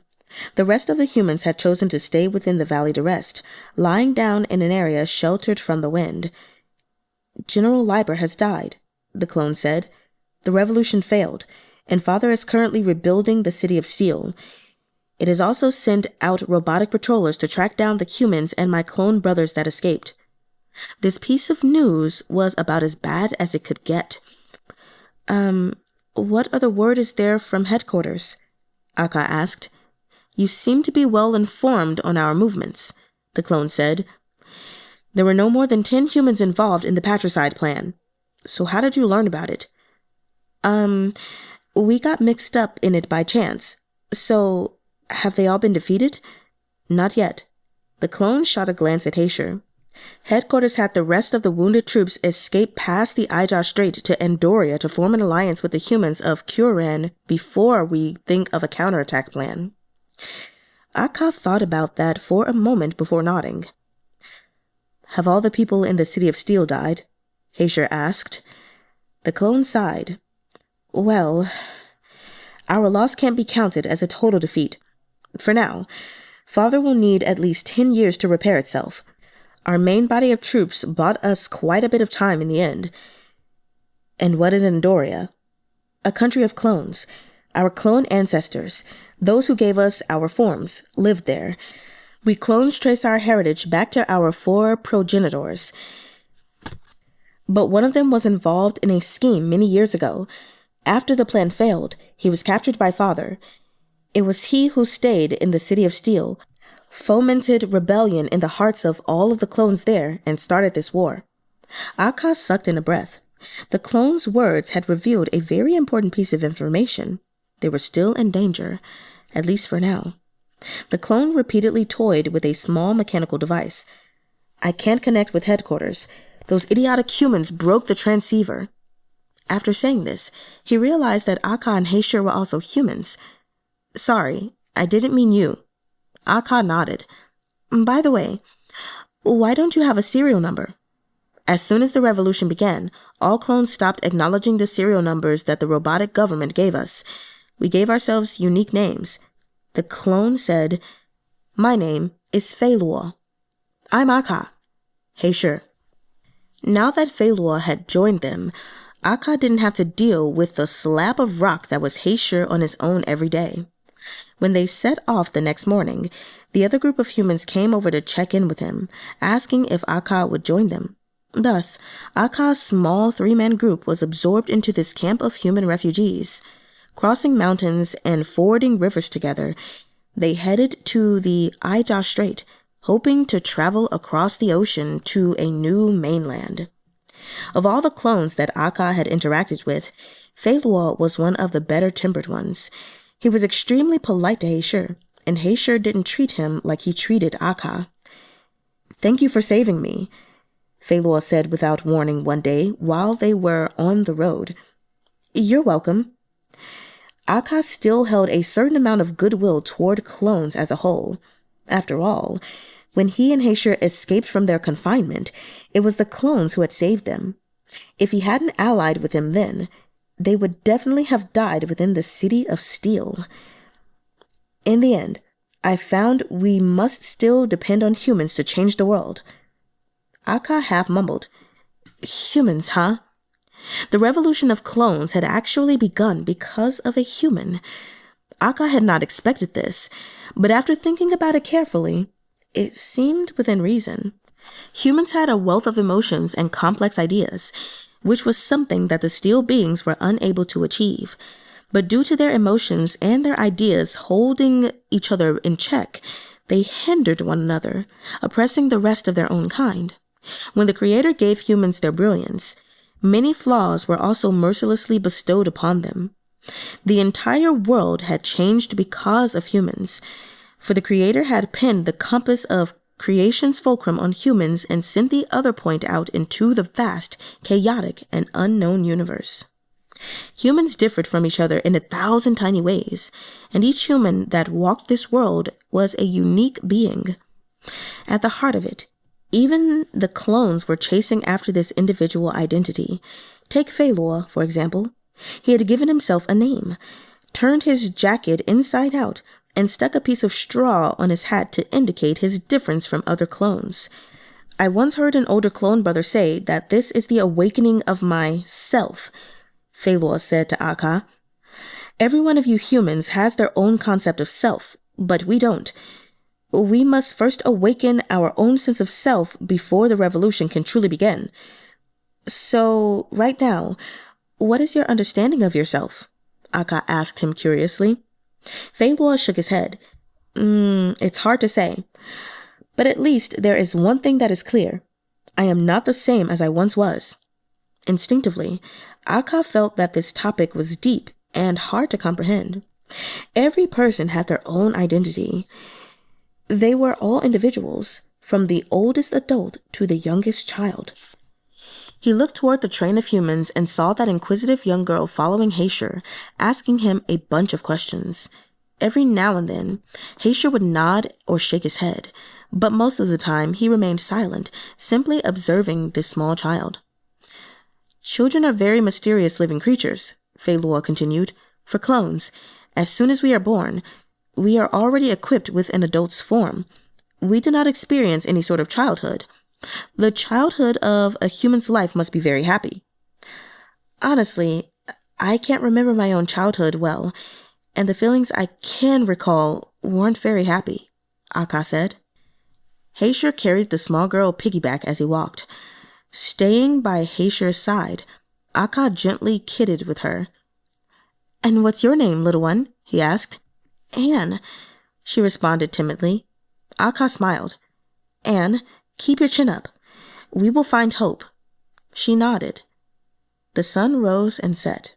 The rest of the humans had chosen to stay within the valley to rest, lying down in an area sheltered from the wind. "General Liber has died," the clone said. "The revolution failed, and Father is currently rebuilding the City of Steel. It has also sent out robotic patrollers to track down the humans and my clone brothers that escaped." This piece of news was about as bad as it could get. What other word is there from headquarters?" Aka asked. "You seem to be well informed on our movements," the clone said. "There were no more than 10 humans involved in the patricide plan. So how did you learn about it?" We got mixed up in it by chance. So, have they all been defeated?" "Not yet." The clone shot a glance at Heishi. "Headquarters had the rest of the wounded troops escape past the Ijah Strait to Andoria to form an alliance with the humans of Kuran before we think of a counterattack plan." Aka thought about that for a moment before nodding. "Have all the people in the City of Steel died?" Heishi asked. The clone sighed. "Well, our loss can't be counted as a total defeat. For now, Father will need at least 10 years to repair itself. Our main body of troops bought us quite a bit of time in the end." "And what is Andoria?" "A country of clones. Our clone ancestors, those who gave us our forms, lived there. We clones trace our heritage back to our 4 progenitors. But one of them was involved in a scheme many years ago. After the plan failed, he was captured by Father. It was he who stayed in the City of Steel, fomented rebellion in the hearts of all of the clones there, and started this war." Aka sucked in a breath. The clone's words had revealed a very important piece of information. They were still in danger, at least for now. The clone repeatedly toyed with a small mechanical device. "I can't connect with headquarters. Those idiotic humans broke the transceiver." After saying this, he realized that Aka and Heishi were also humans. "Sorry, I didn't mean you." Aka nodded. "By the way, why don't you have a serial number?" As soon as the revolution began, all clones stopped acknowledging the serial numbers that the robotic government gave us. We gave ourselves unique names. The clone said, "My name is Feiluo." "I'm Aka." Heishi. Now that Feiluo had joined them, Aka didn't have to deal with the slab of rock that was Heishi on his own every day. When they set off the next morning, the other group of humans came over to check in with him, asking if Aka would join them. Thus, Aka's small 3-man group was absorbed into this camp of human refugees. Crossing mountains and fording rivers together, they headed to the Ijah Strait, hoping to travel across the ocean to a new mainland. Of all the clones that Aka had interacted with, Feiluo was one of the better-tempered ones. He was extremely polite to Heishi, and Heishi didn't treat him like he treated Aka. "Thank you for saving me," Feiluo said without warning one day while they were on the road. "You're welcome." Aka still held a certain amount of goodwill toward clones as a whole. After all, When he and Heishi escaped from their confinement, it was the clones who had saved them. If he hadn't allied with him then, they would definitely have died within the city of steel. In the end, I found we must still depend on humans to change the world. Akka half mumbled, "Humans, huh?" The revolution of clones had actually begun because of a human. Akka had not expected this, but after thinking about it carefully, it seemed within reason. Humans had a wealth of emotions and complex ideas, which was something that the steel beings were unable to achieve. But due to their emotions and their ideas holding each other in check, they hindered one another, oppressing the rest of their own kind. When the Creator gave humans their brilliance, many flaws were also mercilessly bestowed upon them. The entire world had changed because of humans, for the Creator had pinned the compass of creation's fulcrum on humans and sent the other point out into the vast, chaotic, and unknown universe. Humans differed from each other in 1,000 tiny ways, and each human that walked this world was a unique being. At the heart of it, even the clones were chasing after this individual identity. Take Feiluo, for example. He had given himself a name, turned his jacket inside out, and stuck a piece of straw on his hat to indicate his difference from other clones. I once heard an older clone brother say that this is the awakening of my self, Feiluo said to Akka. Every one of you humans has their own concept of self, but we don't. We must first awaken our own sense of self before the revolution can truly begin. So, right now, what is your understanding of yourself? Akka asked him curiously. Feiluo shook his head. It's hard to say. But at least there is one thing that is clear. I am not the same as I once was. Instinctively, Akka felt that this topic was deep and hard to comprehend. Every person had their own identity. They were all individuals, from the oldest adult to the youngest child. He looked toward the train of humans and saw that inquisitive young girl following Heishi, asking him a bunch of questions. Every now and then, Heishi would nod or shake his head, but most of the time he remained silent, simply observing this small child. Children are very mysterious living creatures, Feiluo continued. For clones, as soon as we are born, we are already equipped with an adult's form. We do not experience any sort of childhood. The childhood of a human's life must be very happy. Honestly, I can't remember my own childhood well, and the feelings I can recall weren't very happy, Akka said. Heishi carried the small girl piggyback as he walked. Staying by Heishi's side, Akka gently kidded with her. "And what's your name, little one?" he asked. "Anne," she responded timidly. Akka smiled. "Anne, keep your chin up. We will find hope." She nodded. The sun rose and set.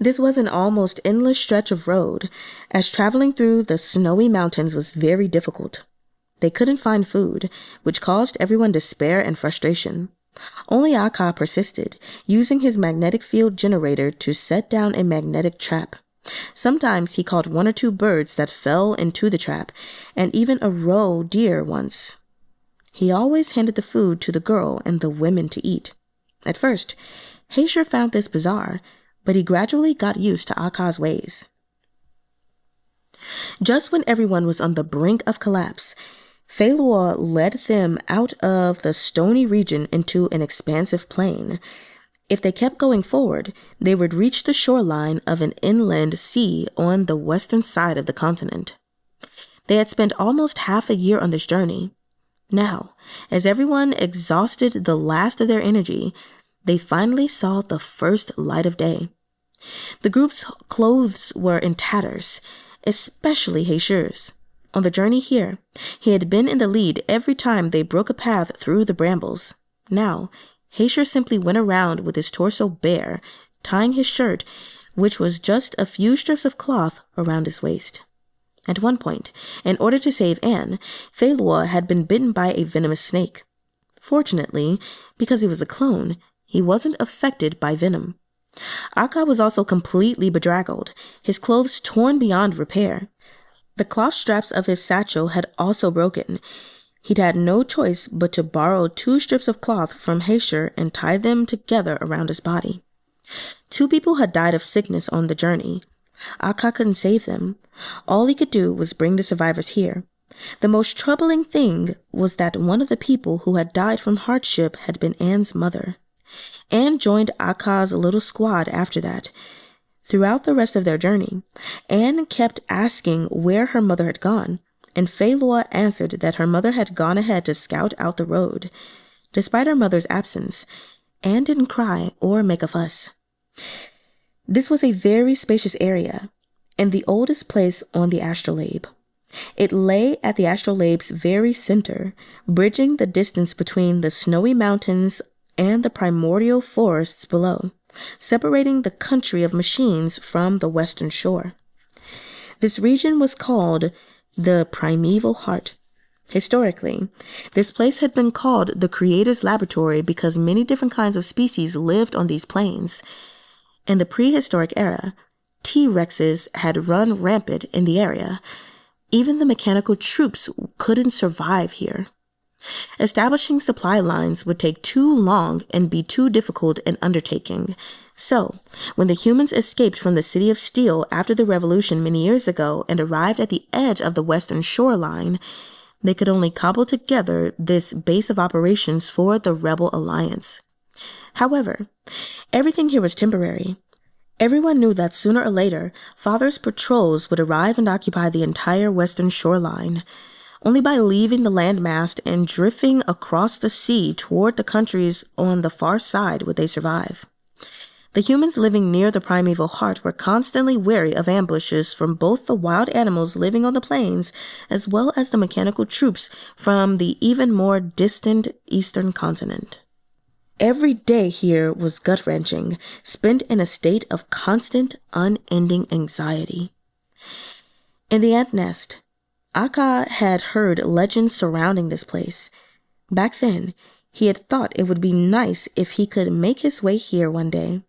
This was an almost endless stretch of road, as traveling through the snowy mountains was very difficult. They couldn't find food, which caused everyone despair and frustration. Only Akka persisted, using his magnetic field generator to set down a magnetic trap. Sometimes he caught 1 or 2 birds that fell into the trap, and even a roe deer once. He always handed the food to the girl and the women to eat. At first, Heishi found this bizarre, but he gradually got used to Akka's ways. Just when everyone was on the brink of collapse, Feiluo led them out of the stony region into an expansive plain. If they kept going forward, they would reach the shoreline of an inland sea on the western side of the continent. They had spent almost half a year on this journey. Now, as everyone exhausted the last of their energy, they finally saw the first light of day. The group's clothes were in tatters, especially Heishi's. On the journey here, he had been in the lead every time they broke a path through the brambles. Now, Heishi simply went around with his torso bare, tying his shirt, which was just a few strips of cloth, around his waist. At one point, in order to save Anne, Feiluo had been bitten by a venomous snake. Fortunately, because he was a clone, he wasn't affected by venom. Akka was also completely bedraggled, his clothes torn beyond repair. The cloth straps of his satchel had also broken. He'd had no choice but to borrow 2 strips of cloth from Heishi and tie them together around his body. 2 people had died of sickness on the journey. Akka couldn't save them. All he could do was bring the survivors here. The most troubling thing was that one of the people who had died from hardship had been Anne's mother. Anne joined Akka's little squad after that. Throughout the rest of their journey, Anne kept asking where her mother had gone, and Feiluo answered that her mother had gone ahead to scout out the road. Despite her mother's absence, Anne didn't cry or make a fuss. This was a very spacious area, and the oldest place on the Astrolabe. It lay at the Astrolabe's very center, bridging the distance between the snowy mountains and the primordial forests below, separating the country of machines from the western shore. This region was called the Primeval Heart. Historically, this place had been called the Creator's Laboratory because many different kinds of species lived on these plains. In the prehistoric era, T-Rexes had run rampant in the area. Even the mechanical troops couldn't survive here. Establishing supply lines would take too long and be too difficult an undertaking. So, when the humans escaped from the City of Steel after the revolution many years ago and arrived at the edge of the western shoreline, they could only cobble together this base of operations for the Rebel Alliance. However, everything here was temporary. Everyone knew that sooner or later, Father's patrols would arrive and occupy the entire western shoreline. Only by leaving the landmass and drifting across the sea toward the countries on the far side would they survive. The humans living near the Primeval Heart were constantly wary of ambushes from both the wild animals living on the plains as well as the mechanical troops from the even more distant eastern continent. Every day here was gut-wrenching, spent in a state of constant, unending anxiety. In the ant nest, Akka had heard legends surrounding this place. Back then, he had thought it would be nice if he could make his way here one day.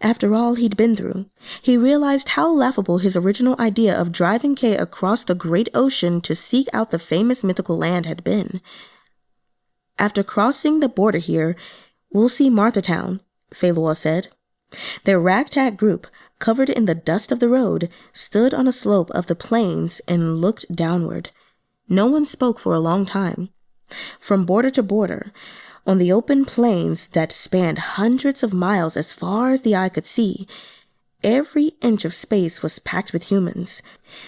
After all he'd been through, he realized how laughable his original idea of driving Kay across the great ocean to seek out the famous mythical land had been. After crossing the border here, we'll see Martha-town, Feiluo said. Their ragtag group, covered in the dust of the road, stood on a slope of the plains and looked downward. No one spoke for a long time. From border to border, on the open plains that spanned hundreds of miles as far as the eye could see, every inch of space was packed with humans.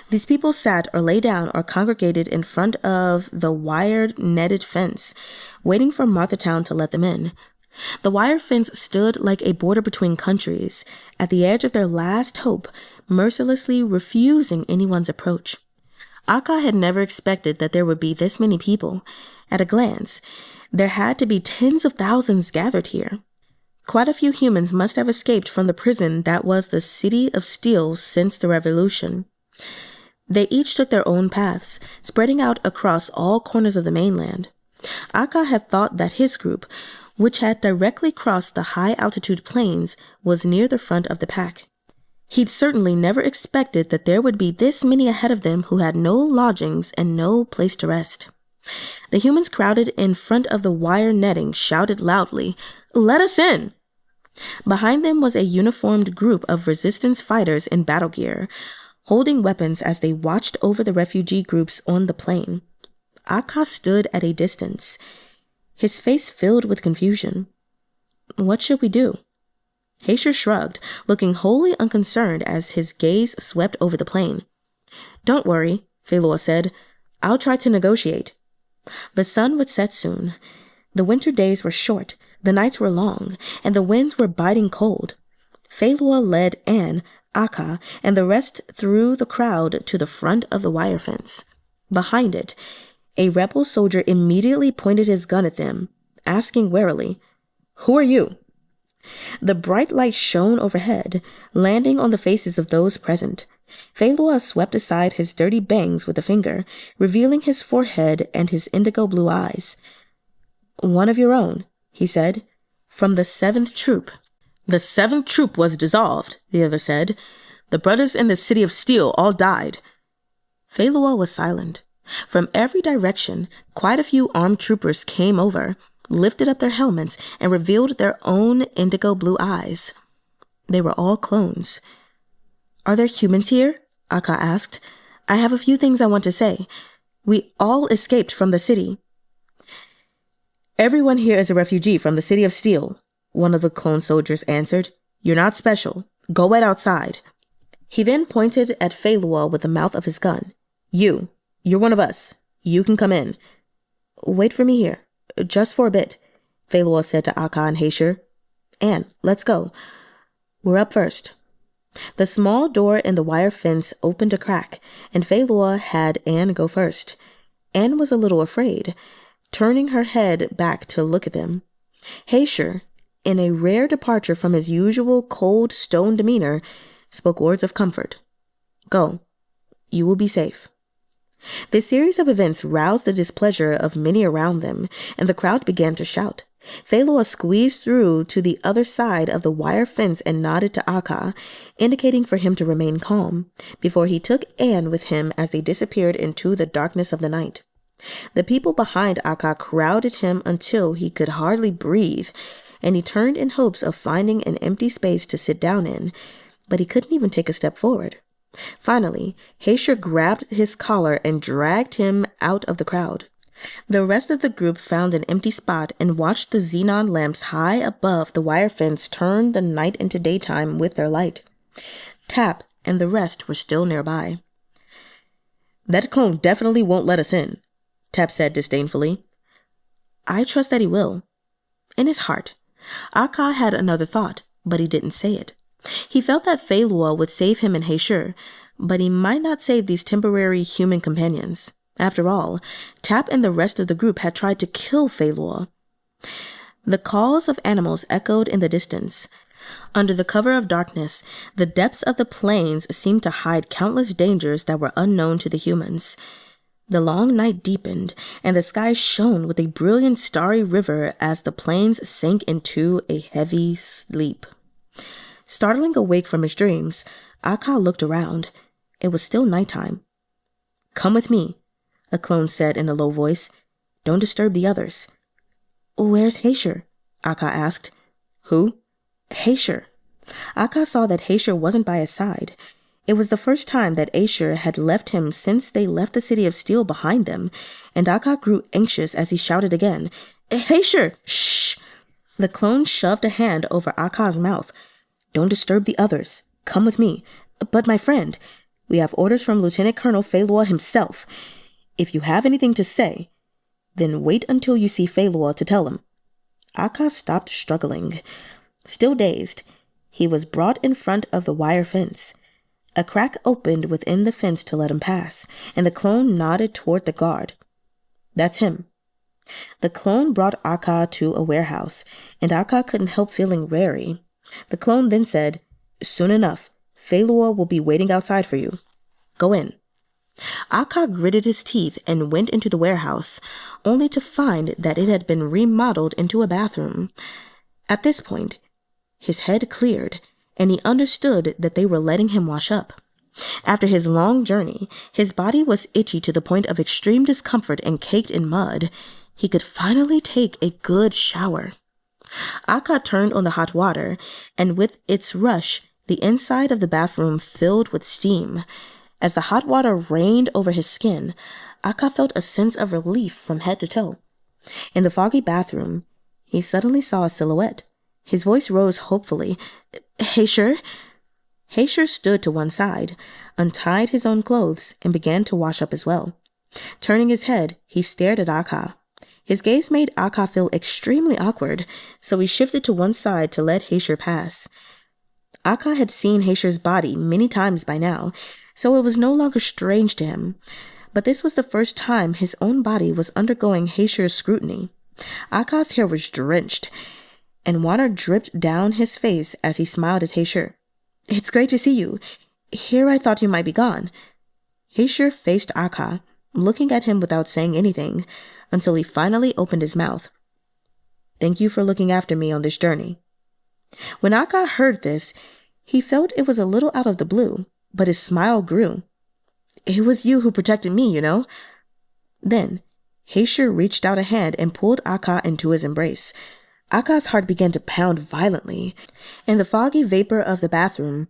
These people sat or lay down or congregated in front of the wired netted fence, waiting for Martha-town to let them in. The wire fence stood like a border between countries, at the edge of their last hope, mercilessly refusing anyone's approach. Akka had never expected that there would be this many people. At a glance, there had to be tens of thousands gathered here. Quite a few humans must have escaped from the prison that was the City of Steel since the revolution. They each took their own paths, spreading out across all corners of the mainland. Akka had thought that his group, which had directly crossed the high-altitude plains, was near the front of the pack. He'd certainly never expected that there would be this many ahead of them who had no lodgings and no place to rest. The humans crowded in front of the wire netting shouted loudly, "Let us in!" Behind them was a uniformed group of resistance fighters in battle gear, holding weapons as they watched over the refugee groups on the plain. Akka stood at a distance, his face filled with confusion. What should we do? Heishi shrugged, looking wholly unconcerned as his gaze swept over the plain. "Don't worry," Feiluo said. "I'll try to negotiate." The sun would set soon. The winter days were short, the nights were long, and the winds were biting cold. Feiluo led Anne, Akka, and the rest through the crowd to the front of the wire fence. Behind it, a rebel soldier immediately pointed his gun at them, asking warily, "Who are you?" The bright light shone overhead, landing on the faces of those present. Feiluo swept aside his dirty bangs with a finger, revealing his forehead and his indigo blue eyes. "One of your own," he said, "from the 7th Troop." "The 7th Troop was dissolved," the other said. "The brothers in the City of Steel all died." Feiluo was silent. From every direction, quite a few armed troopers came over, lifted up their helmets, and revealed their own indigo blue eyes. They were all clones. "Are there humans here?" Akka asked. "I have a few things I want to say. We all escaped from the city." "Everyone here is a refugee from the City of Steel," one of the clone soldiers answered. "You're not special. Go wait outside." He then pointed at Feiluo with the mouth of his gun. You're one of us. You can come in." "Wait for me here, just for a bit," Feiluo said to Akka and Heishi. "Anne, let's go. We're up first." The small door in the wire fence opened a crack, and Feiluo had Anne go first. Anne was a little afraid, turning her head back to look at them. Heishi, in a rare departure from his usual cold stone demeanor, spoke words of comfort. "Go. You will be safe." This series of events roused the displeasure of many around them, and the crowd began to shout. Feiluo squeezed through to the other side of the wire fence and nodded to Akka, indicating for him to remain calm, before he took Anne with him as they disappeared into the darkness of the night. The people behind Akka crowded him until he could hardly breathe, and he turned in hopes of finding an empty space to sit down in, but he couldn't even take a step forward. Finally, Heishi grabbed his collar and dragged him out of the crowd. The rest of the group found an empty spot and watched the xenon lamps high above the wire fence turn the night into daytime with their light. Tap and the rest were still nearby. "That clone definitely won't let us in," Tap said disdainfully. "I trust that he will." In his heart, Akka had another thought, but he didn't say it. He felt that Feiluo would save him and Heishi, but he might not save these temporary human companions. After all, Tap and the rest of the group had tried to kill Feiluo. The calls of animals echoed in the distance. Under the cover of darkness, the depths of the plains seemed to hide countless dangers that were unknown to the humans. The long night deepened, and the sky shone with a brilliant starry river as the plains sank into a heavy sleep. Startling awake from his dreams, Akka looked around. It was still nighttime. "Come with me," a clone said in a low voice. "Don't disturb the others." "Where's Heishi?" Akka asked. "Who?" "Heishi." Akka saw that Heishi wasn't by his side. It was the first time that Heishi had left him since they left the City of Steel behind them, and Akka grew anxious as he shouted again. "Heishi! Shh!" The clone shoved a hand over Akka's mouth. "Don't disturb the others. Come with me." "But my friend, we have orders from Lieutenant Colonel Feiluo himself. If you have anything to say, then wait until you see Feiluo to tell him." Akka stopped struggling. Still dazed, he was brought in front of the wire fence. A crack opened within the fence to let him pass, and the clone nodded toward the guard. "That's him." The clone brought Akka to a warehouse, and Akka couldn't help feeling wary. The clone then said, "Soon enough, Feiluo will be waiting outside for you. Go in." Akka gritted his teeth and went into the warehouse, only to find that it had been remodeled into a bathroom. At this point, his head cleared, and he understood that they were letting him wash up. After his long journey, his body was itchy to the point of extreme discomfort and caked in mud. He could finally take a good shower. Akka turned on the hot water, and with its rush, the inside of the bathroom filled with steam. As the hot water rained over his skin, Akka felt a sense of relief from head to toe. In the foggy bathroom, he suddenly saw a silhouette. His voice rose hopefully. "Heishi?" Heishi stood to one side, untied his own clothes, and began to wash up as well. Turning his head, he stared at Akka. His gaze made Akka feel extremely awkward, so he shifted to one side to let Heishi pass. Akka had seen Heishi's body many times by now, so it was no longer strange to him. But this was the first time his own body was undergoing Heishi's scrutiny. Akka's hair was drenched, and water dripped down his face as he smiled at Heishi. "It's great to see you. Here I thought you might be gone." Heishi faced Akka, looking at him without saying anything, until he finally opened his mouth. "Thank you for looking after me on this journey." When Akka heard this, he felt it was a little out of the blue, but his smile grew. "It was you who protected me, you know." Then, Heishi reached out a hand and pulled Akka into his embrace. Akka's heart began to pound violently. In the foggy vapor of the bathroom,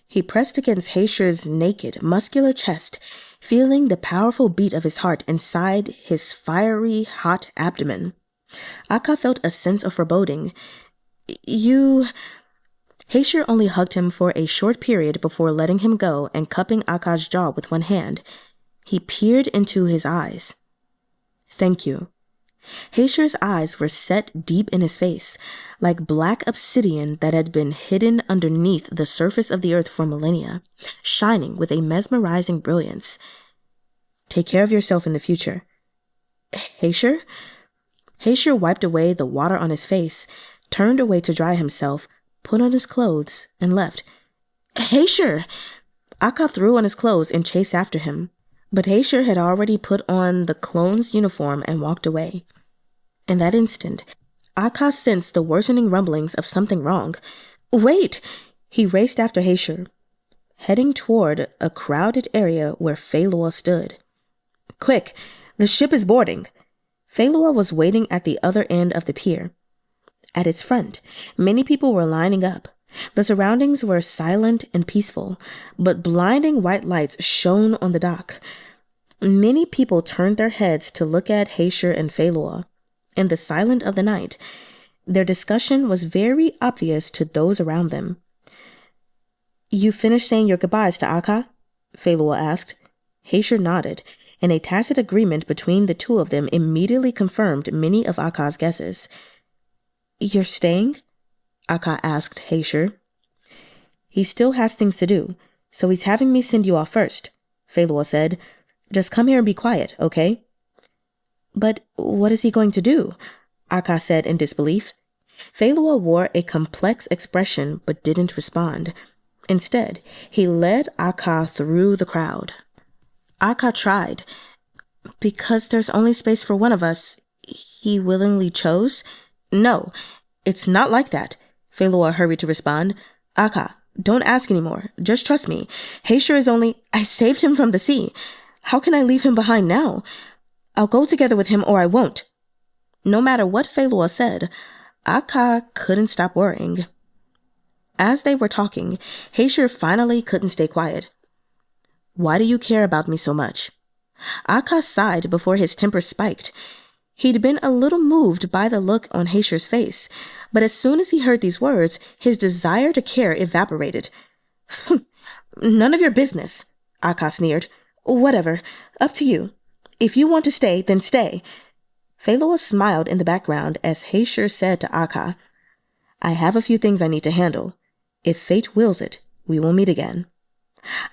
he pressed against Heishi's naked, muscular chest, feeling the powerful beat of his heart inside his fiery, hot abdomen. Akka felt a sense of foreboding. Heishi only hugged him for a short period before letting him go and cupping Akka's jaw with one hand. He peered into his eyes. Thank you. Heishi's eyes were set deep in his face, like black obsidian that had been hidden underneath the surface of the earth for millennia, shining with a mesmerizing brilliance. Take care of yourself in the future. Heishi? Heishi wiped away the water on his face, turned away to dry himself, put on his clothes, and left. Heishi! Akka threw on his clothes and chased after him, but Heishi had already put on the clone's uniform and walked away. In that instant, Akka sensed the worsening rumblings of something wrong. Wait! He raced after Heishi, heading toward a crowded area where Feiluo stood. Quick! The ship is boarding! Feiluo was waiting at the other end of the pier. At its front, many people were lining up. The surroundings were silent and peaceful, but blinding white lights shone on the dock. Many people turned their heads to look at Heishi and Feiluo. In the silence of the night, their discussion was very obvious to those around them. You finished saying your goodbyes to Akka? Feiluo asked. Heishi nodded, and a tacit agreement between the two of them immediately confirmed many of Akka's guesses. You're staying? Akka asked Heishi. He still has things to do, so he's having me send you off first, Feiluo said. Just come here and be quiet, okay? But what is he going to do? Akka said in disbelief. Feiluo wore a complex expression but didn't respond. Instead, he led Akka through the crowd. Akka tried. Because there's only space for one of us, he willingly chose? No, it's not like that, Feiluo hurried to respond. Akka, don't ask anymore. Just trust me. Heishi is only... I saved him from the sea. How can I leave him behind now? I'll go together with him or I won't. No matter what Feiluo said, Akka couldn't stop worrying. As they were talking, Heishi finally couldn't stay quiet. Why do you care about me so much? Akka sighed before his temper spiked. He'd been a little moved by the look on Heishi's face, but as soon as he heard these words, his desire to care evaporated. None of your business, Akka sneered. Whatever, up to you. If you want to stay, then stay. Feiluo smiled in the background as Heishi said to Akka, I have a few things I need to handle. If fate wills it, we will meet again.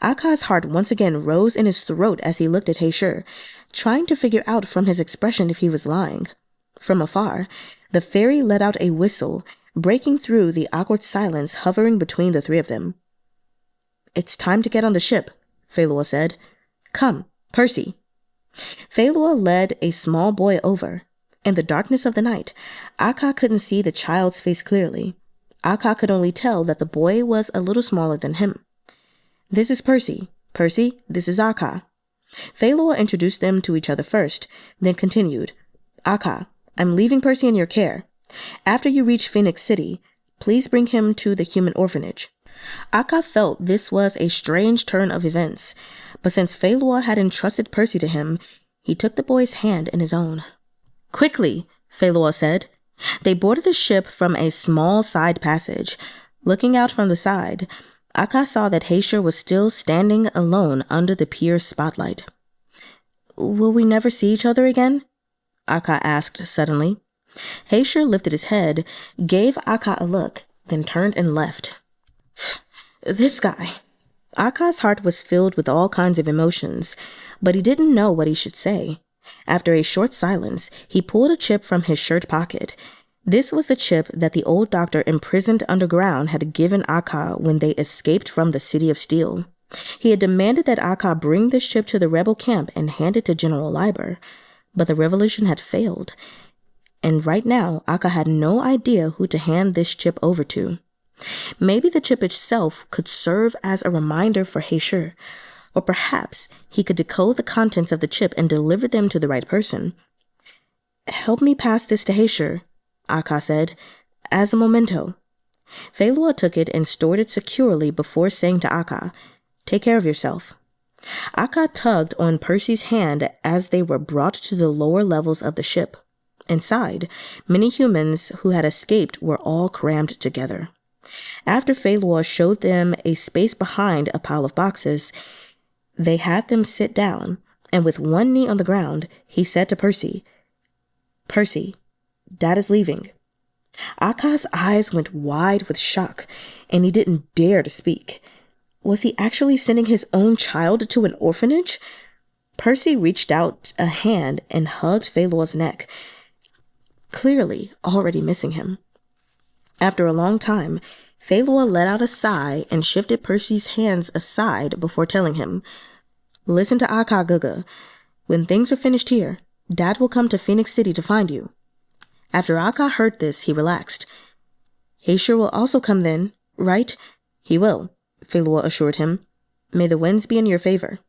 Akka's heart once again rose in his throat as he looked at Heishi, trying to figure out from his expression if he was lying. From afar, the fairy let out a whistle, breaking through the awkward silence hovering between the three of them. It's time to get on the ship, Feiluo said. Come, Percy. Feiluo led a small boy over. In the darkness of the night, Akka couldn't see the child's face clearly. Akka could only tell that the boy was a little smaller than him. This is Percy. Percy, this is Akka. Feiluo introduced them to each other first, then continued. Akka, I'm leaving Percy in your care. After you reach Phoenix City, please bring him to the human orphanage. Akka felt this was a strange turn of events, but since Feiluo had entrusted Percy to him, he took the boy's hand in his own. Quickly, Feiluo said. They boarded the ship from a small side passage. Looking out from the side, Akka saw that Heishi was still standing alone under the pier's spotlight. Will we never see each other again? Akka asked suddenly. Heishi lifted his head, gave Akka a look, then turned and left. This guy. Akka's heart was filled with all kinds of emotions, but he didn't know what he should say. After a short silence, he pulled a chip from his shirt pocket. This was the chip that the old doctor imprisoned underground had given Akka when they escaped from the City of Steel. He had demanded that Akka bring this chip to the rebel camp and hand it to General Liber, but the revolution had failed, and right now Akka had no idea who to hand this chip over to. Maybe the chip itself could serve as a reminder for Heishi, Or perhaps he could decode the contents of the chip and deliver them to the right person. "Help me pass this to Heishi," Akka said, "as a memento." Feiluo took it and stored it securely before saying to Akka, "Take care of yourself." Akka tugged on Percy's hand as they were brought to the lower levels of the ship. Inside, many humans who had escaped were all crammed together. After Feiluo showed them a space behind a pile of boxes, they had them sit down, and with one knee on the ground, he said to Percy, "Percy, Dad is leaving." Akka's eyes went wide with shock, and he didn't dare to speak. Was he actually sending his own child to an orphanage? Percy reached out a hand and hugged Feiluo's neck, clearly already missing him. After a long time, Feiluo let out a sigh and shifted Percy's hands aside before telling him, "Listen to Akka, Guga. When things are finished here, Dad will come to Phoenix City to find you." After Akka heard this, he relaxed. "Heishi will also come then, right?" "He will," Feiluo assured him. "May the winds be in your favor."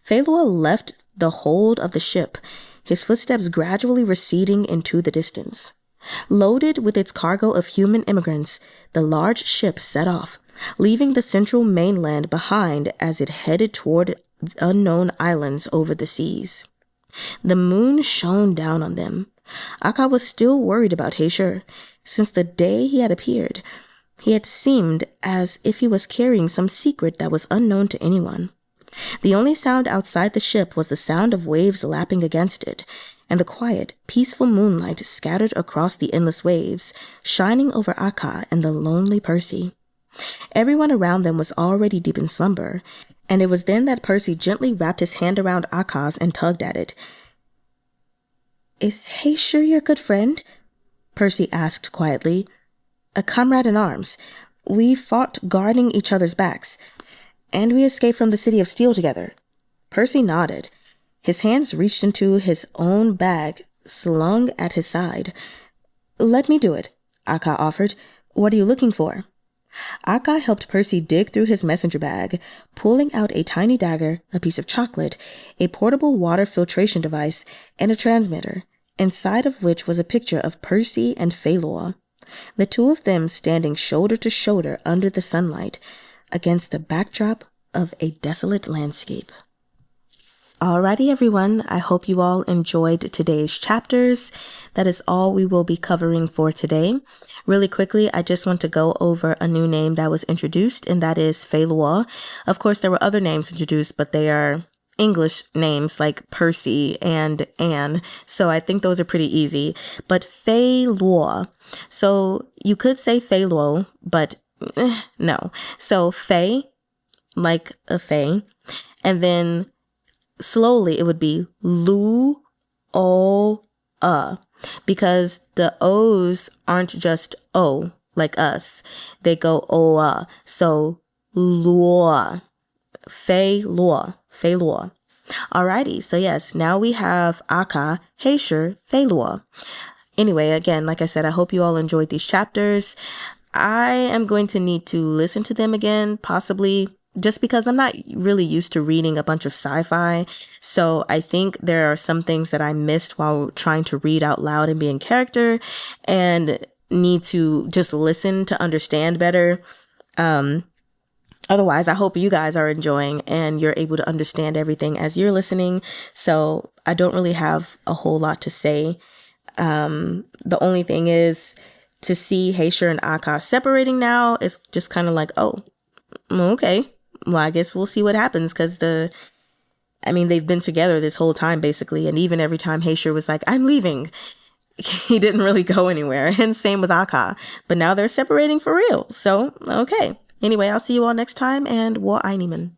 Feiluo left the hold of the ship, his footsteps gradually receding into the distance. Loaded with its cargo of human immigrants, the large ship set off, leaving the central mainland behind as it headed toward unknown islands over the seas. The moon shone down on them. Akka was still worried about Heishi. Since the day he had appeared, he had seemed as if he was carrying some secret that was unknown to anyone. The only sound outside the ship was the sound of waves lapping against it, and the quiet, peaceful moonlight scattered across the endless waves, shining over Akka and the lonely Percy. Everyone around them was already deep in slumber, and it was then that Percy gently wrapped his hand around Akka's and tugged at it. "Is Heishi your good friend?" Percy asked quietly. "A comrade in arms. We fought guarding each other's backs, and we escaped from the City of Steel together." Percy nodded. His hands reached into his own bag, slung at his side. "Let me do it," Akka offered. "What are you looking for?" Akka helped Percy dig through his messenger bag, pulling out a tiny dagger, a piece of chocolate, a portable water filtration device, and a transmitter, inside of which was a picture of Percy and Feiluo, the two of them standing shoulder to shoulder under the sunlight, against the backdrop of a desolate landscape. Alrighty, everyone. I hope you all enjoyed today's chapters. That is all we will be covering for today. Really quickly, I just want to go over a new name that was introduced, and that is Feiluo. Of course, there were other names introduced, but they are English names like Percy and Anne, so I think those are pretty easy. But Feiluo. So you could say Feiluo, but no. So Fei, like a Fei, and then slowly it would be Lu-oh-uh, because the O's aren't just O like us. They go O-uh. So Luo, Fei-luo, Fei-luo. Alrighty, so yes, now we have Akka, Heishi, Feiluo. Anyway, again, like I said, I hope you all enjoyed these chapters. I am going to need to listen to them again, possibly, just because I'm not really used to reading a bunch of sci-fi. So I think there are some things that I missed while trying to read out loud and be in character, and need to just listen to understand better. Otherwise, I hope you guys are enjoying and you're able to understand everything as you're listening. So I don't really have a whole lot to say. The only thing is to see Heishi and Akka separating now is just kind of like, oh, okay. Well, I guess we'll see what happens, because they've been together this whole time, basically. And even every time Heishi was like, "I'm leaving," he didn't really go anywhere. And same with Akka. But now they're separating for real. So, okay. Anyway, I'll see you all next time, and wo einimen.